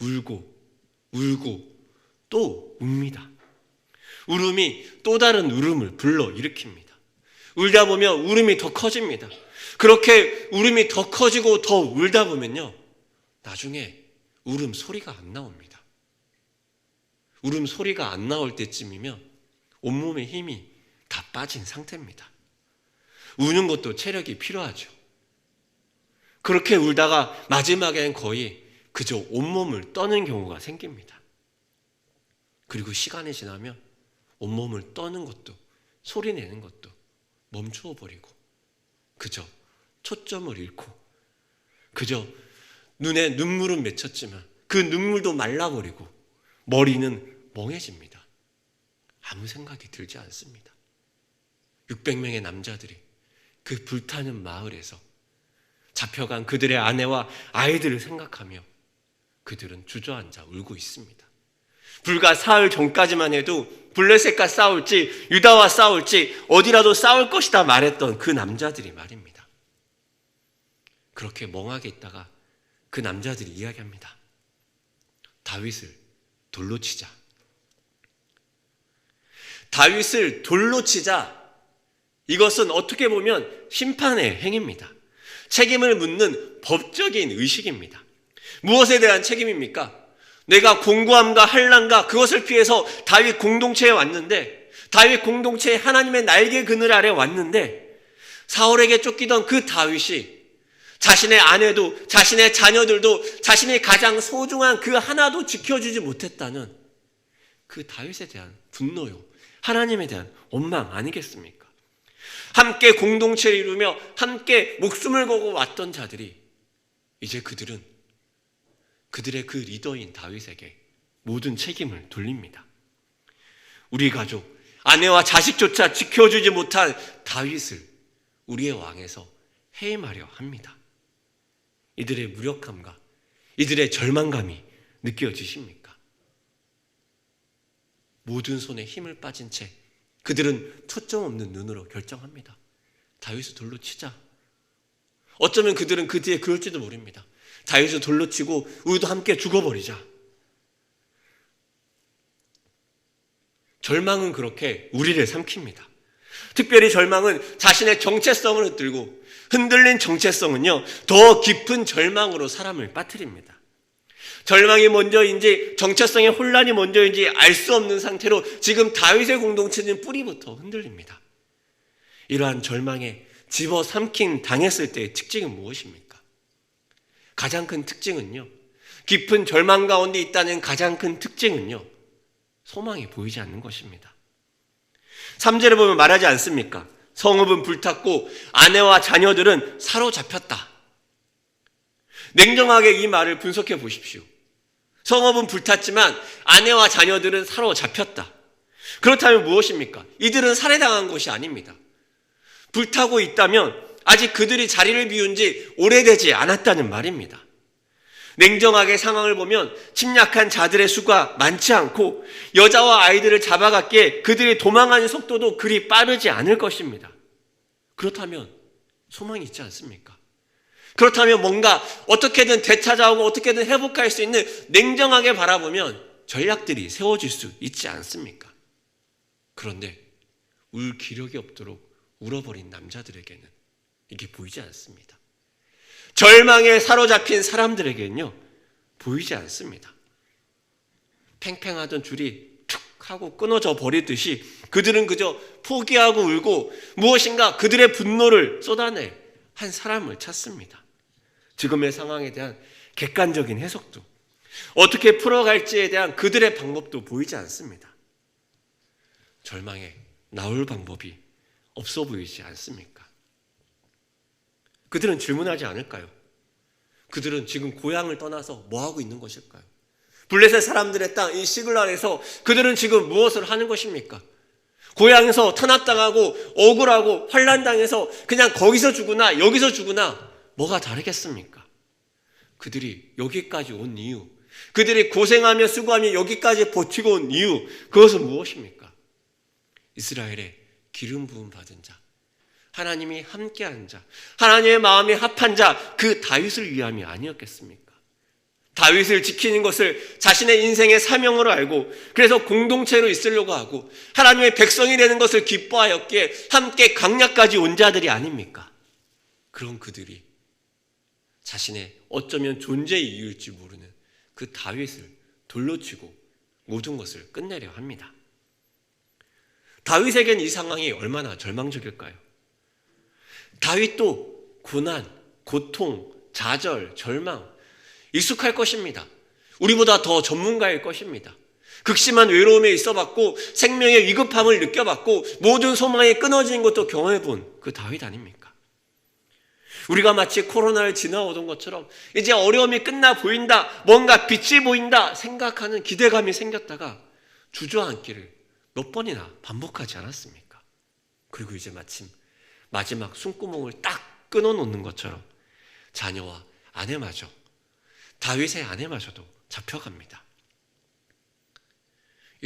울고 또 웁니다. 울음이 또 다른 울음을 불러일으킵니다. 울다 보면 울음이 더 커집니다. 그렇게 울음이 더 커지고 더 울다 보면요 나중에 울음 소리가 안 나옵니다. 울음 소리가 안 나올 때쯤이면 온몸의 힘이 다 빠진 상태입니다. 우는 것도 체력이 필요하죠. 그렇게 울다가 마지막엔 거의 그저 온몸을 떠는 경우가 생깁니다. 그리고 시간이 지나면 온몸을 떠는 것도 소리 내는 것도 멈추어 버리고 그저 초점을 잃고 그저 눈에 눈물은 맺혔지만 그 눈물도 말라버리고 머리는 멍해집니다. 아무 생각이 들지 않습니다. 600명의 남자들이 그 불타는 마을에서 잡혀간 그들의 아내와 아이들을 생각하며 그들은 주저앉아 울고 있습니다. 불과 사흘 전까지만 해도 블레셋과 싸울지 유다와 싸울지 어디라도 싸울 것이다 말했던 그 남자들이 말입니다. 그렇게 멍하게 있다가 그 남자들이 이야기합니다. 다윗을 돌로 치자. 다윗을 돌로 치자. 이것은 어떻게 보면 심판의 행위입니다. 책임을 묻는 법적인 의식입니다. 무엇에 대한 책임입니까? 내가 공고함과 환난과 그것을 피해서 다윗 공동체에 왔는데, 다윗 공동체에 하나님의 날개 그늘 아래 왔는데, 사울에게 쫓기던 그 다윗이 자신의 아내도 자신의 자녀들도 자신이 가장 소중한 그 하나도 지켜주지 못했다는 그 다윗에 대한 분노요, 하나님에 대한 원망 아니겠습니까? 함께 공동체를 이루며 함께 목숨을 걸고 왔던 자들이 이제 그들의 그 리더인 다윗에게 모든 책임을 돌립니다. 우리 가족, 아내와 자식조차 지켜주지 못한 다윗을 우리의 왕에서 해임하려 합니다. 이들의 무력함과 이들의 절망감이 느껴지십니까? 모든 손에 힘을 빠진 채 그들은 초점 없는 눈으로 결정합니다. 다윗을 돌로 치자. 어쩌면 그들은 그 뒤에 그럴지도 모릅니다. 다윗을 돌로 치고 우리도 함께 죽어버리자. 절망은 그렇게 우리를 삼킵니다. 특별히 절망은 자신의 정체성을 흔들고 흔들린 정체성은요, 더 깊은 절망으로 사람을 빠뜨립니다. 절망이 먼저인지 정체성의 혼란이 먼저인지 알 수 없는 상태로 지금 다윗의 공동체는 뿌리부터 흔들립니다. 이러한 절망에 집어삼킨 당했을 때의 특징은 무엇입니까? 가장 큰 특징은요, 깊은 절망 가운데 있다는 가장 큰 특징은요, 소망이 보이지 않는 것입니다. 3절에 보면 말하지 않습니까? 성읍은 불탔고 아내와 자녀들은 사로잡혔다. 냉정하게 이 말을 분석해 보십시오. 성읍은 불탔지만 아내와 자녀들은 사로잡혔다. 그렇다면 무엇입니까? 이들은 살해당한 것이 아닙니다. 불타고 있다면 아직 그들이 자리를 비운 지 오래되지 않았다는 말입니다. 냉정하게 상황을 보면 침략한 자들의 수가 많지 않고 여자와 아이들을 잡아갔기에 그들이 도망하는 속도도 그리 빠르지 않을 것입니다. 그렇다면 소망이 있지 않습니까? 그렇다면 뭔가 어떻게든 되찾아오고 어떻게든 회복할 수 있는, 냉정하게 바라보면 전략들이 세워질 수 있지 않습니까? 그런데 울 기력이 없도록 울어버린 남자들에게는 이게 보이지 않습니다. 절망에 사로잡힌 사람들에게는요, 보이지 않습니다. 팽팽하던 줄이 툭 하고 끊어져 버리듯이 그들은 그저 포기하고 울고 무엇인가 그들의 분노를 쏟아내 한 사람을 찾습니다. 지금의 상황에 대한 객관적인 해석도, 어떻게 풀어갈지에 대한 그들의 방법도 보이지 않습니다. 절망에 나올 방법이 없어 보이지 않습니까? 그들은 질문하지 않을까요? 그들은 지금 고향을 떠나서 뭐하고 있는 것일까요? 블레셋 사람들의 땅, 이 시글락에서 그들은 지금 무엇을 하는 것입니까? 고향에서 탄압당하고 억울하고 환난당해서 그냥 거기서 죽으나 여기서 죽으나 뭐가 다르겠습니까? 그들이 여기까지 온 이유, 그들이 고생하며 수고하며 여기까지 버티고 온 이유, 그것은 무엇입니까? 이스라엘의 기름 부음 받은 자, 하나님이 함께한 자, 하나님의 마음이 합한 자, 그 다윗을 위함이 아니었겠습니까? 다윗을 지키는 것을 자신의 인생의 사명으로 알고 그래서 공동체로 있으려고 하고 하나님의 백성이 되는 것을 기뻐하였기에 함께 강약까지 온 자들이 아닙니까? 그런 그들이 자신의 어쩌면 존재의 이유일지 모르는 그 다윗을 돌로 치고 모든 것을 끝내려 합니다. 다윗에겐 이 상황이 얼마나 절망적일까요? 다윗도 고난, 고통, 좌절, 절망 익숙할 것입니다. 우리보다 더 전문가일 것입니다. 극심한 외로움에 있어봤고 생명의 위급함을 느껴봤고 모든 소망이 끊어진 것도 경험해본 그 다윗 아닙니까? 우리가 마치 코로나를 지나오던 것처럼 이제 어려움이 끝나 보인다, 뭔가 빛이 보인다 생각하는 기대감이 생겼다가 주저앉기를 몇 번이나 반복하지 않았습니까? 그리고 이제 마침 마지막 숨구멍을 딱 끊어놓는 것처럼 자녀와 아내마저, 다윗의 아내마저도 잡혀갑니다.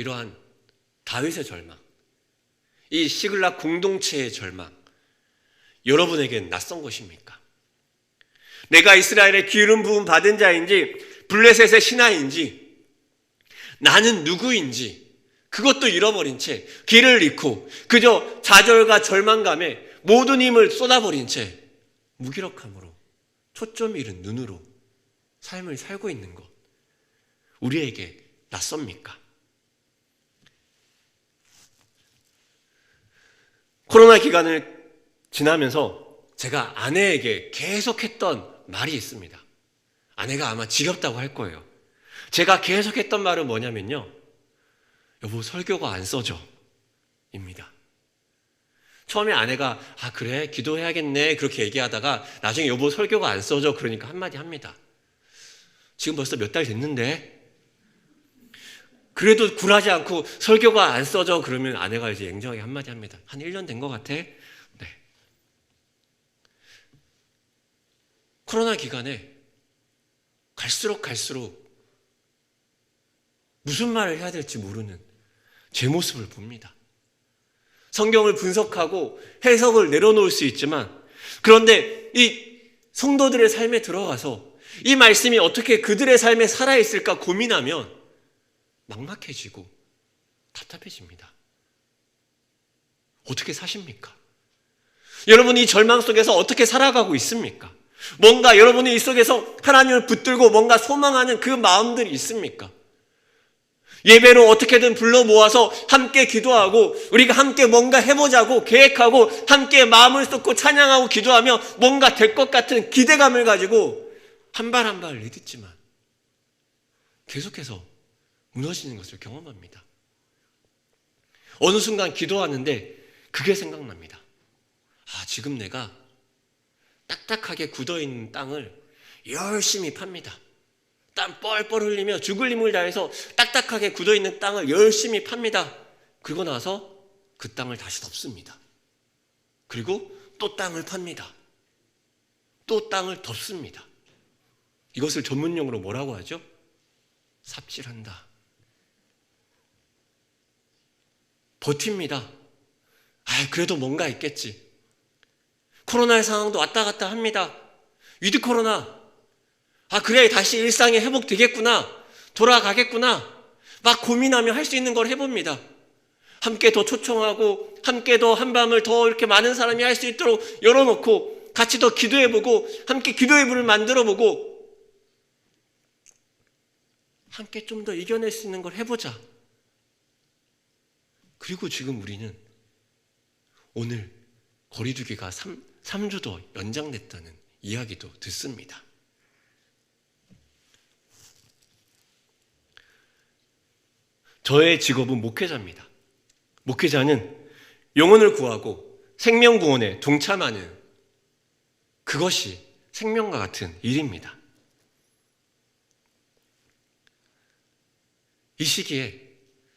이러한 다윗의 절망, 이 시글락 공동체의 절망, 여러분에겐 낯선 것입니까? 내가 이스라엘의 기름 부음 받은 자인지 블레셋의 신하인지 나는 누구인지 그것도 잃어버린 채 길을 잃고 그저 좌절과 절망감에 모든 힘을 쏟아버린 채 무기력함으로 초점 잃은 눈으로 삶을 살고 있는 것, 우리에게 낯섭니까? 코로나 기간을 지나면서 제가 아내에게 계속했던 말이 있습니다. 아내가 아마 지겹다고 할 거예요. 제가 계속했던 말은 뭐냐면요, 여보 설교가 안 써져 입니다. 처음에 아내가 그래 기도해야겠네 그렇게 얘기하다가 나중에 여보 설교가 안 써져 그러니까 한마디 합니다. 지금 벌써 몇 달 됐는데 그래도 굴하지 않고 설교가 안 써져 그러면 아내가 이제 냉정하게 한마디 합니다. 한 1년 된 것 같아? 네. 코로나 기간에 갈수록 무슨 말을 해야 될지 모르는 제 모습을 봅니다. 성경을 분석하고 해석을 내려놓을 수 있지만, 그런데 이 성도들의 삶에 들어가서 이 말씀이 어떻게 그들의 삶에 살아있을까 고민하면 막막해지고 답답해집니다. 어떻게 사십니까? 여러분이 이 절망 속에서 어떻게 살아가고 있습니까? 뭔가 여러분이 이 속에서 하나님을 붙들고 뭔가 소망하는 그 마음들이 있습니까? 예배로 어떻게든 불러 모아서 함께 기도하고 우리가 함께 뭔가 해보자고 계획하고 함께 마음을 쏟고 찬양하고 기도하며 뭔가 될 것 같은 기대감을 가지고 한 발 한 발을 내딛지만 계속해서 무너지는 것을 경험합니다. 어느 순간 기도하는데 그게 생각납니다. 지금 내가 딱딱하게 굳어있는 땅을 열심히 팝니다. 땀 뻘뻘 흘리며 죽을 힘을 다해서 딱딱하게 굳어있는 땅을 열심히 팝니다. 그러고 나서 그 땅을 다시 덮습니다. 그리고 또 땅을 팝니다. 또 땅을 덮습니다. 이것을 전문용어로 뭐라고 하죠? 삽질한다. 버팁니다. 그래도 뭔가 있겠지. 코로나의 상황도 왔다 갔다 합니다. 위드 코로나. 그래 다시 일상에 회복되겠구나. 돌아가겠구나. 막 고민하며 할 수 있는 걸 해봅니다. 함께 더 초청하고 함께 더 한밤을 더 이렇게 많은 사람이 할 수 있도록 열어놓고 같이 더 기도해보고 함께 기도의 불을 만들어보고 함께 좀 더 이겨낼 수 있는 걸 해보자. 그리고 지금 우리는 오늘 거리두기가 3주 더 연장됐다는 이야기도 듣습니다. 저의 직업은 목회자입니다. 목회자는 영혼을 구하고 생명 구원에 동참하는 그것이 생명과 같은 일입니다. 이 시기에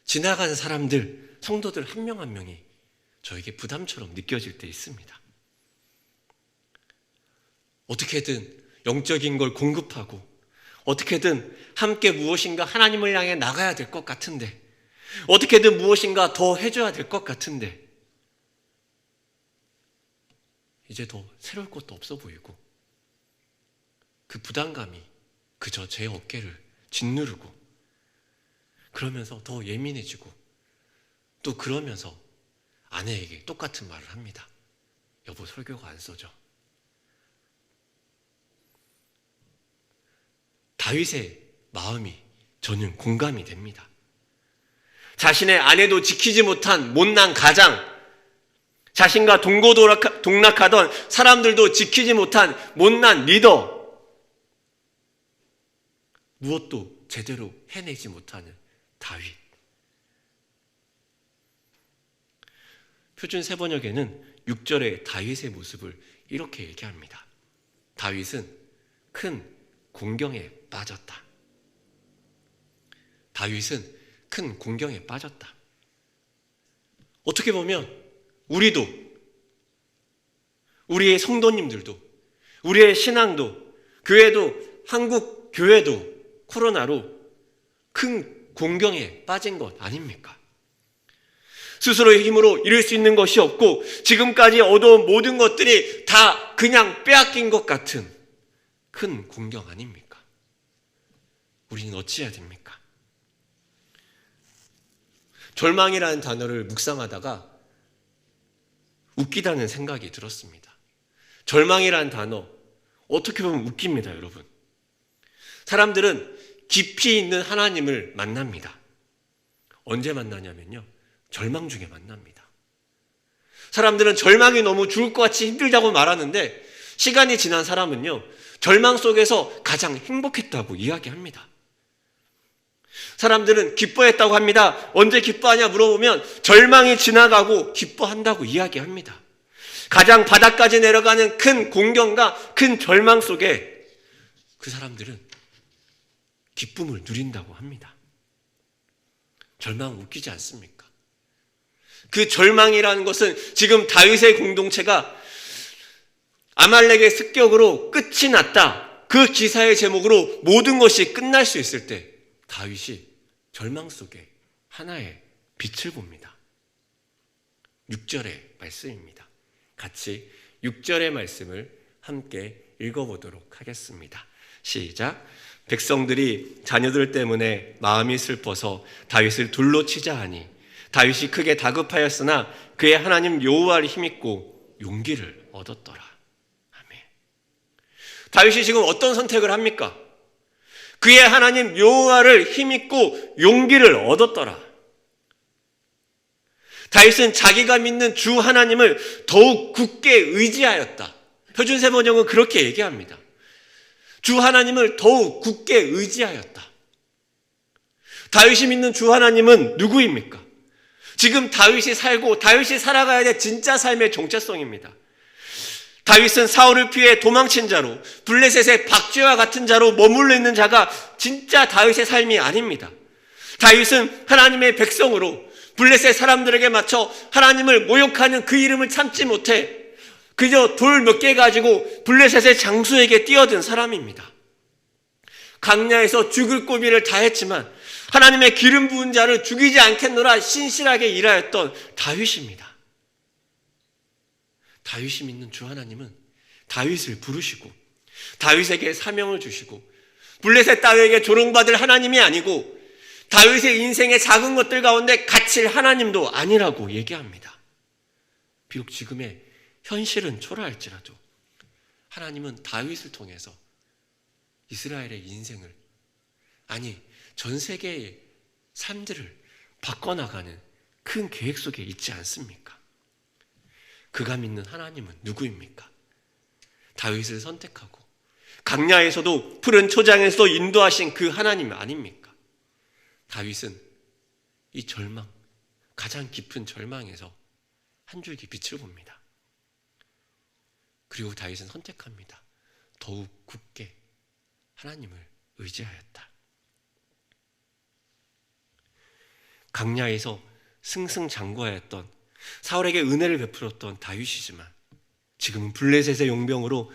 지나가는 사람들, 성도들 한 명 한 명이 저에게 부담처럼 느껴질 때 있습니다. 어떻게든 영적인 걸 공급하고 어떻게든 함께 무엇인가 하나님을 향해 나가야 될 것 같은데 어떻게든 무엇인가 더 해줘야 될 것 같은데 이제 더 새로울 것도 없어 보이고 그 부담감이 그저 제 어깨를 짓누르고 그러면서 더 예민해지고 또 그러면서 아내에게 똑같은 말을 합니다. 여보 설교가 안 써져. 다윗의 마음이 저는 공감이 됩니다. 자신의 아내도 지키지 못한 못난 가장, 자신과 동고동락하던 사람들도 지키지 못한 못난 리더, 무엇도 제대로 해내지 못하는 다윗. 표준 세번역에는 6절의 다윗의 모습을 이렇게 얘기합니다. 다윗은 큰 공경에 빠졌다. 다윗은 큰 공경에 빠졌다. 어떻게 보면 우리도, 우리의 성도님들도, 우리의 신앙도, 교회도, 한국 교회도 코로나로 큰 공경에 빠진 것 아닙니까? 스스로의 힘으로 이룰 수 있는 것이 없고 지금까지 얻어온 모든 것들이 다 그냥 빼앗긴 것 같은 큰 공경 아닙니까? 우리는 어찌해야 됩니까? 절망이라는 단어를 묵상하다가 웃기다는 생각이 들었습니다. 절망이라는 단어, 어떻게 보면 웃깁니다, 여러분. 사람들은 깊이 있는 하나님을 만납니다. 언제 만나냐면요, 절망 중에 만납니다. 사람들은 절망이 너무 죽을 것 같이 힘들다고 말하는데 시간이 지난 사람은요, 절망 속에서 가장 행복했다고 이야기합니다. 사람들은 기뻐했다고 합니다. 언제 기뻐하냐 물어보면 절망이 지나가고 기뻐한다고 이야기합니다. 가장 바닥까지 내려가는 큰 공경과 큰 절망 속에 그 사람들은 기쁨을 누린다고 합니다. 절망 웃기지 않습니까? 그 절망이라는 것은 지금 다윗의 공동체가 아말렉의 습격으로 끝이 났다. 그 기사의 제목으로 모든 것이 끝날 수 있을 때 다윗이 절망 속에 하나의 빛을 봅니다. 6절의 말씀입니다. 같이 6절의 말씀을 함께 읽어보도록 하겠습니다. 시작. 백성들이 자녀들 때문에 마음이 슬퍼서 다윗을 둘로 치자 하니 다윗이 크게 다급하였으나 그의 하나님 여호와를 힘입고 용기를 얻었더라. 아멘. 다윗이 지금 어떤 선택을 합니까? 그의 하나님 여호와를 힘입고 용기를 얻었더라. 다윗은 자기가 믿는 주 하나님을 더욱 굳게 의지하였다. 표준세 번역은 그렇게 얘기합니다. 주 하나님을 더욱 굳게 의지하였다. 다윗이 믿는 주 하나님은 누구입니까? 지금 다윗이 살고 다윗이 살아가야 될 진짜 삶의 정체성입니다. 다윗은 사울을 피해 도망친 자로, 블레셋의 박쥐와 같은 자로 머물러 있는 자가 진짜 다윗의 삶이 아닙니다. 다윗은 하나님의 백성으로 블레셋 사람들에게 맞춰 하나님을 모욕하는 그 이름을 참지 못해 그저 돌 몇 개 가지고 블레셋의 장수에게 뛰어든 사람입니다. 강야에서 죽을 고비를 다했지만 하나님의 기름 부은 자를 죽이지 않겠노라 신실하게 일하였던 다윗입니다. 다윗이 믿는 주 하나님은 다윗을 부르시고 다윗에게 사명을 주시고 블레셋 따위에게 조롱받을 하나님이 아니고 다윗의 인생의 작은 것들 가운데 갇힐 하나님도 아니라고 얘기합니다. 비록 지금의 현실은 초라할지라도 하나님은 다윗을 통해서 이스라엘의 인생을, 아니 전 세계의 삶들을 바꿔나가는 큰 계획 속에 있지 않습니까? 그가 믿는 하나님은 누구입니까? 다윗을 선택하고 강야에서도 푸른 초장에서도 인도하신 그 하나님 아닙니까? 다윗은 이 절망, 가장 깊은 절망에서 한 줄기 빛을 봅니다. 그리고 다윗은 선택합니다. 더욱 굳게 하나님을 의지하였다. 강야에서 승승장구하였던, 사울에게 은혜를 베풀었던 다윗이지만 지금은 블레셋의 용병으로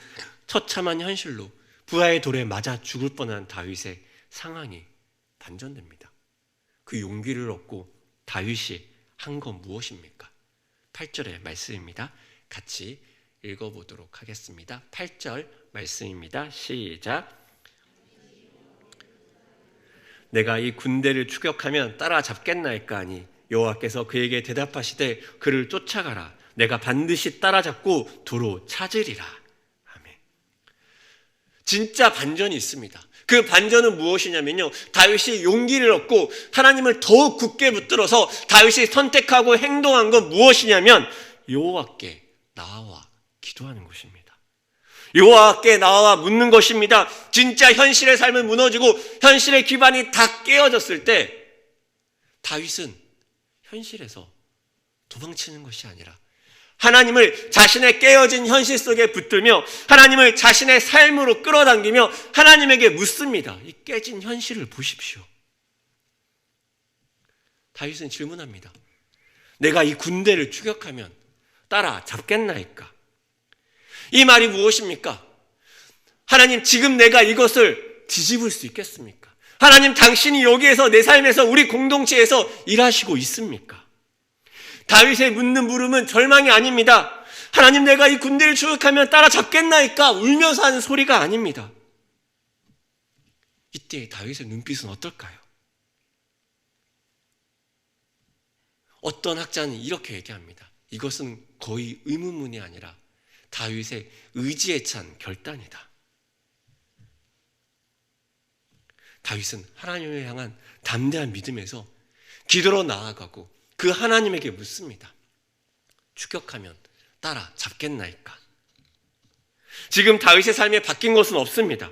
처참한 현실로 부하의 돌에 맞아 죽을 뻔한 다윗의 상황이 반전됩니다. 그 용기를 얻고 다윗이 한 건 무엇입니까? 8절의 말씀입니다. 같이 읽어보도록 하겠습니다. 8절 말씀입니다. 시작. 내가 이 군대를 추격하면 따라잡겠나이까 하니 여호와께서 그에게 대답하시되 그를 쫓아가라. 내가 반드시 따라잡고 도로 찾으리라. 아멘. 진짜 반전이 있습니다. 그 반전은 무엇이냐면요, 다윗이 용기를 얻고 하나님을 더욱 굳게 붙들어서 다윗이 선택하고 행동한 건 무엇이냐면 여호와께 나아와 기도하는 것입니다. 여호와께 나와 묻는 것입니다. 진짜 현실의 삶은 무너지고 현실의 기반이 다 깨어졌을 때 다윗은 현실에서 도망치는 것이 아니라 하나님을 자신의 깨어진 현실 속에 붙들며 하나님을 자신의 삶으로 끌어당기며 하나님에게 묻습니다. 이 깨진 현실을 보십시오. 다윗은 질문합니다. 내가 이 군대를 추격하면 따라잡겠나이까? 이 말이 무엇입니까? 하나님, 지금 내가 이것을 뒤집을 수 있겠습니까? 하나님, 당신이 여기에서 내 삶에서 우리 공동체에서 일하시고 있습니까? 다윗의 묻는 물음은 절망이 아닙니다. 하나님, 내가 이 군대를 추격하면 따라잡겠나이까 울면서 하는 소리가 아닙니다. 이때 다윗의 눈빛은 어떨까요? 어떤 학자는 이렇게 얘기합니다. 이것은 거의 의문문이 아니라 다윗의 의지에 찬 결단이다. 다윗은 하나님을 향한 담대한 믿음에서 기도로 나아가고 그 하나님에게 묻습니다. 추격하면 따라잡겠나이까? 지금 다윗의 삶에 바뀐 것은 없습니다.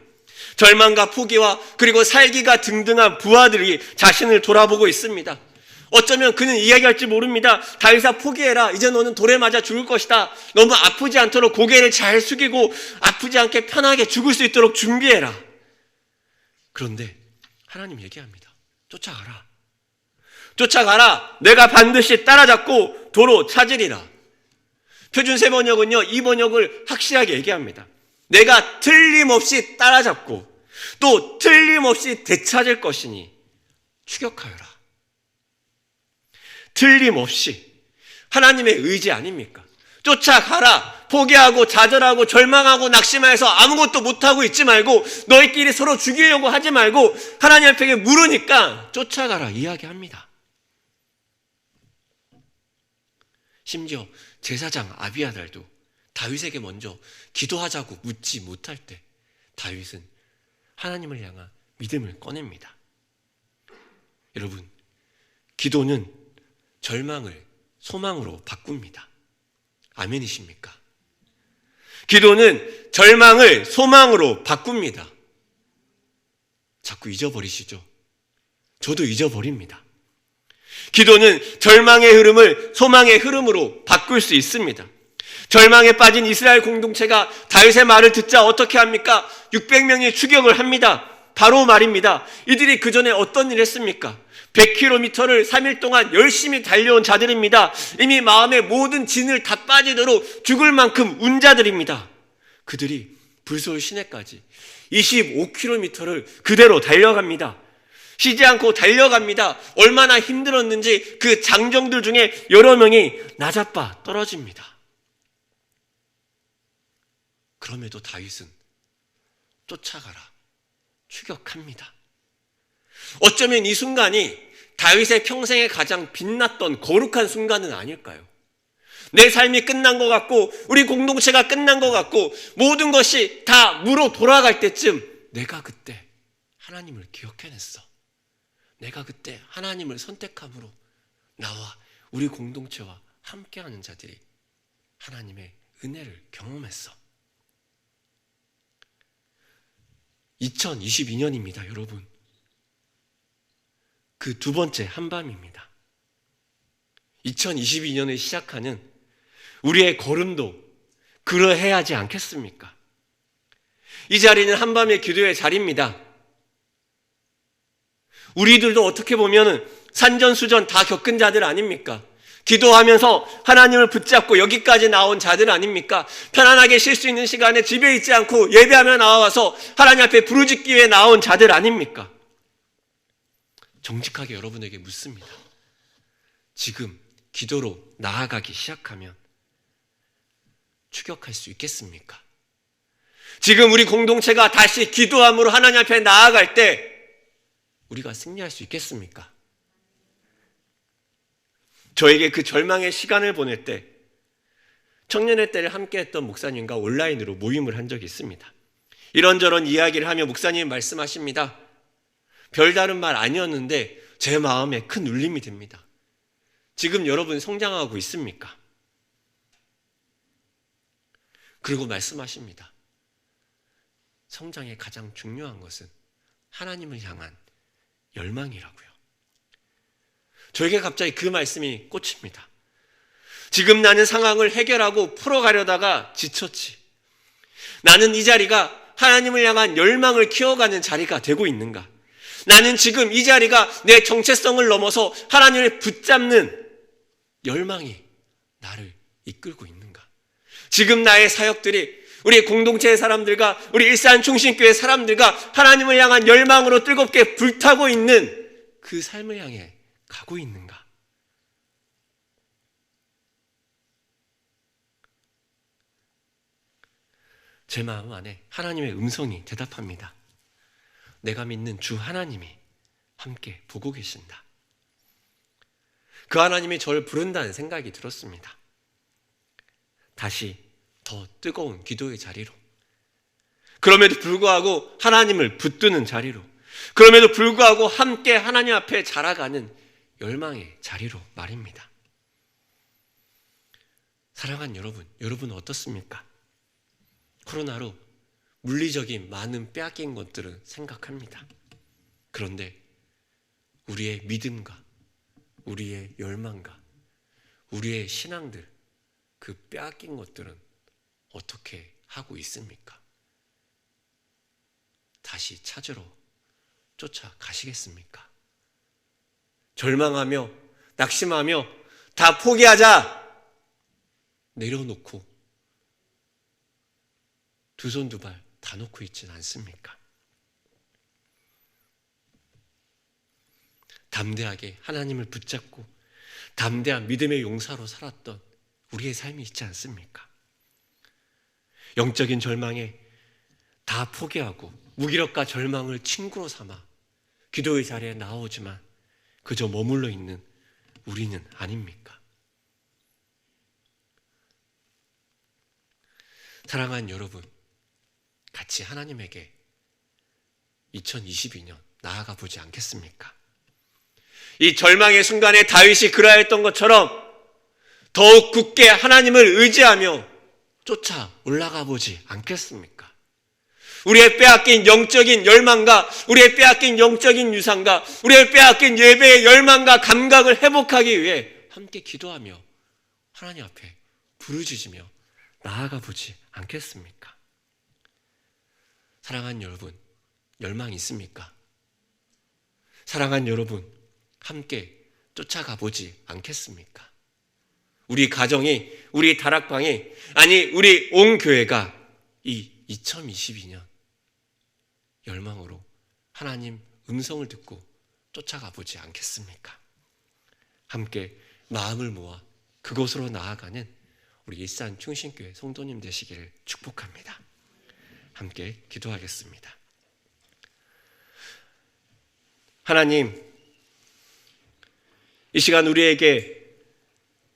절망과 포기와 그리고 살기가 등등한 부하들이 자신을 돌아보고 있습니다. 어쩌면 그는 이야기할지 모릅니다. 다윗아, 포기해라. 이제 너는 돌에 맞아 죽을 것이다. 너무 아프지 않도록 고개를 잘 숙이고 아프지 않게 편하게 죽을 수 있도록 준비해라. 그런데 하나님 얘기합니다. 쫓아가라. 쫓아가라. 내가 반드시 따라잡고 도로 찾으리라. 표준세 번역은요, 이 번역을 확실하게 얘기합니다. 내가 틀림없이 따라잡고 또 틀림없이 되찾을 것이니 추격하여라. 틀림없이 하나님의 의지 아닙니까? 쫓아가라. 포기하고 좌절하고 절망하고 낙심해서 아무것도 못하고 있지 말고 너희끼리 서로 죽이려고 하지 말고 하나님 앞에 물으니까 쫓아가라 이야기합니다. 심지어 제사장 아비아달도 다윗에게 먼저 기도하자고 묻지 못할 때 다윗은 하나님을 향한 믿음을 꺼냅니다. 여러분, 기도는 절망을 소망으로 바꿉니다. 아멘이십니까? 기도는 절망을 소망으로 바꿉니다. 자꾸 잊어버리시죠? 저도 잊어버립니다. 기도는 절망의 흐름을 소망의 흐름으로 바꿀 수 있습니다. 절망에 빠진 이스라엘 공동체가 다윗의 말을 듣자 어떻게 합니까? 600명이 추격을 합니다. 바로 말입니다. 이들이 그 전에 어떤 일을 했습니까? 100km를 3일 동안 열심히 달려온 자들입니다. 이미 마음의 모든 진을 다 빠지도록 죽을 만큼 운 자들입니다. 그들이 불솔 시내까지 25km를 그대로 달려갑니다. 쉬지 않고 달려갑니다. 얼마나 힘들었는지 그 장정들 중에 여러 명이 나자빠 떨어집니다. 그럼에도 다윗은 쫓아가라, 추격합니다. 어쩌면 이 순간이 다윗의 평생에 가장 빛났던 거룩한 순간은 아닐까요? 내 삶이 끝난 것 같고 우리 공동체가 끝난 것 같고 모든 것이 다 무로 돌아갈 때쯤 내가 그때 하나님을 기억해냈어. 내가 그때 하나님을 선택함으로 나와 우리 공동체와 함께하는 자들이 하나님의 은혜를 경험했어. 2022년입니다, 여러분. 그 두 번째 한밤입니다. 2022년을 시작하는 우리의 걸음도 그러해야 하지 않겠습니까? 이 자리는 한밤의 기도의 자리입니다. 우리들도 어떻게 보면 산전수전 다 겪은 자들 아닙니까? 기도하면서 하나님을 붙잡고 여기까지 나온 자들 아닙니까? 편안하게 쉴 수 있는 시간에 집에 있지 않고 예배하며 나와서 하나님 앞에 부르짖기 위해 나온 자들 아닙니까? 정직하게 여러분에게 묻습니다. 지금 기도로 나아가기 시작하면 추격할 수 있겠습니까? 지금 우리 공동체가 다시 기도함으로 하나님 앞에 나아갈 때 우리가 승리할 수 있겠습니까? 저에게 그 절망의 시간을 보낼 때 청년의 때를 함께했던 목사님과 온라인으로 모임을 한 적이 있습니다. 이런저런 이야기를 하며 목사님이 말씀하십니다. 별다른 말 아니었는데 제 마음에 큰 울림이 됩니다. 지금 여러분 성장하고 있습니까? 그리고 말씀하십니다. 성장의 가장 중요한 것은 하나님을 향한 열망이라고요. 저에게 갑자기 그 말씀이 꽂힙니다. 지금 나는 상황을 해결하고 풀어가려다가 지쳤지. 나는 이 자리가 하나님을 향한 열망을 키워가는 자리가 되고 있는가? 나는 지금 이 자리가 내 정체성을 넘어서 하나님을 붙잡는 열망이 나를 이끌고 있는가? 지금 나의 사역들이 우리 공동체의 사람들과 우리 일산 충신교회 사람들과 하나님을 향한 열망으로 뜨겁게 불타고 있는 그 삶을 향해 가고 있는가? 제 마음 안에 하나님의 음성이 대답합니다. 내가 믿는 주 하나님이 함께 보고 계신다. 그 하나님이 저를 부른다는 생각이 들었습니다. 다시 더 뜨거운 기도의 자리로, 그럼에도 불구하고 하나님을 붙드는 자리로, 그럼에도 불구하고 함께 하나님 앞에 자라가는 열망의 자리로 말입니다. 사랑하는 여러분, 여러분은 어떻습니까? 코로나로 물리적인 많은 빼앗긴 것들은 생각합니다. 그런데 우리의 믿음과 우리의 열망과 우리의 신앙들, 그 빼앗긴 것들은 어떻게 하고 있습니까? 다시 찾으러 쫓아가시겠습니까? 절망하며 낙심하며 다 포기하자 내려놓고 두 손 두 발 다 놓고 있지는 않습니까? 담대하게 하나님을 붙잡고 담대한 믿음의 용사로 살았던 우리의 삶이 있지 않습니까? 영적인 절망에 다 포기하고 무기력과 절망을 친구로 삼아 기도의 자리에 나오지만 그저 머물러 있는 우리는 아닙니까? 사랑하는 여러분, 같이 하나님에게 2022년 나아가 보지 않겠습니까? 이 절망의 순간에 다윗이 그러했던 것처럼 더욱 굳게 하나님을 의지하며 쫓아 올라가 보지 않겠습니까? 우리의 빼앗긴 영적인 열망과 우리의 빼앗긴 영적인 유산과 우리의 빼앗긴 예배의 열망과 감각을 회복하기 위해 함께 기도하며 하나님 앞에 부르짖으며 나아가 보지 않겠습니까? 사랑하는 여러분, 열망 있습니까? 사랑하는 여러분, 함께 쫓아가 보지 않겠습니까? 우리 가정이, 우리 다락방이, 아니 우리 온 교회가 이 2022년 열망으로 하나님 음성을 듣고 쫓아가 보지 않겠습니까? 함께 마음을 모아 그곳으로 나아가는 우리 일산 충신교회 성도님 되시기를 축복합니다. 함께 기도하겠습니다. 하나님, 이 시간 우리에게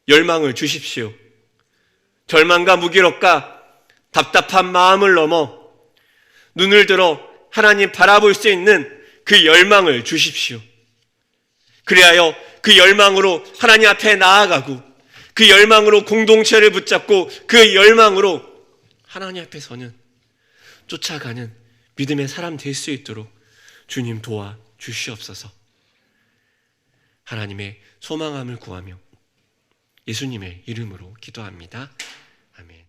열망을 주십시오. 절망과 무기력과 답답한 마음을 넘어 눈을 들어 하나님 바라볼 수 있는 그 열망을 주십시오. 그리하여 그 열망으로 하나님 앞에 나아가고 그 열망으로 공동체를 붙잡고 그 열망으로 하나님 앞에 서는 쫓아가는 믿음의 사람 될 수 있도록 주님 도와 주시옵소서. 하나님의 소망함을 구하며 예수님의 이름으로 기도합니다. 아멘.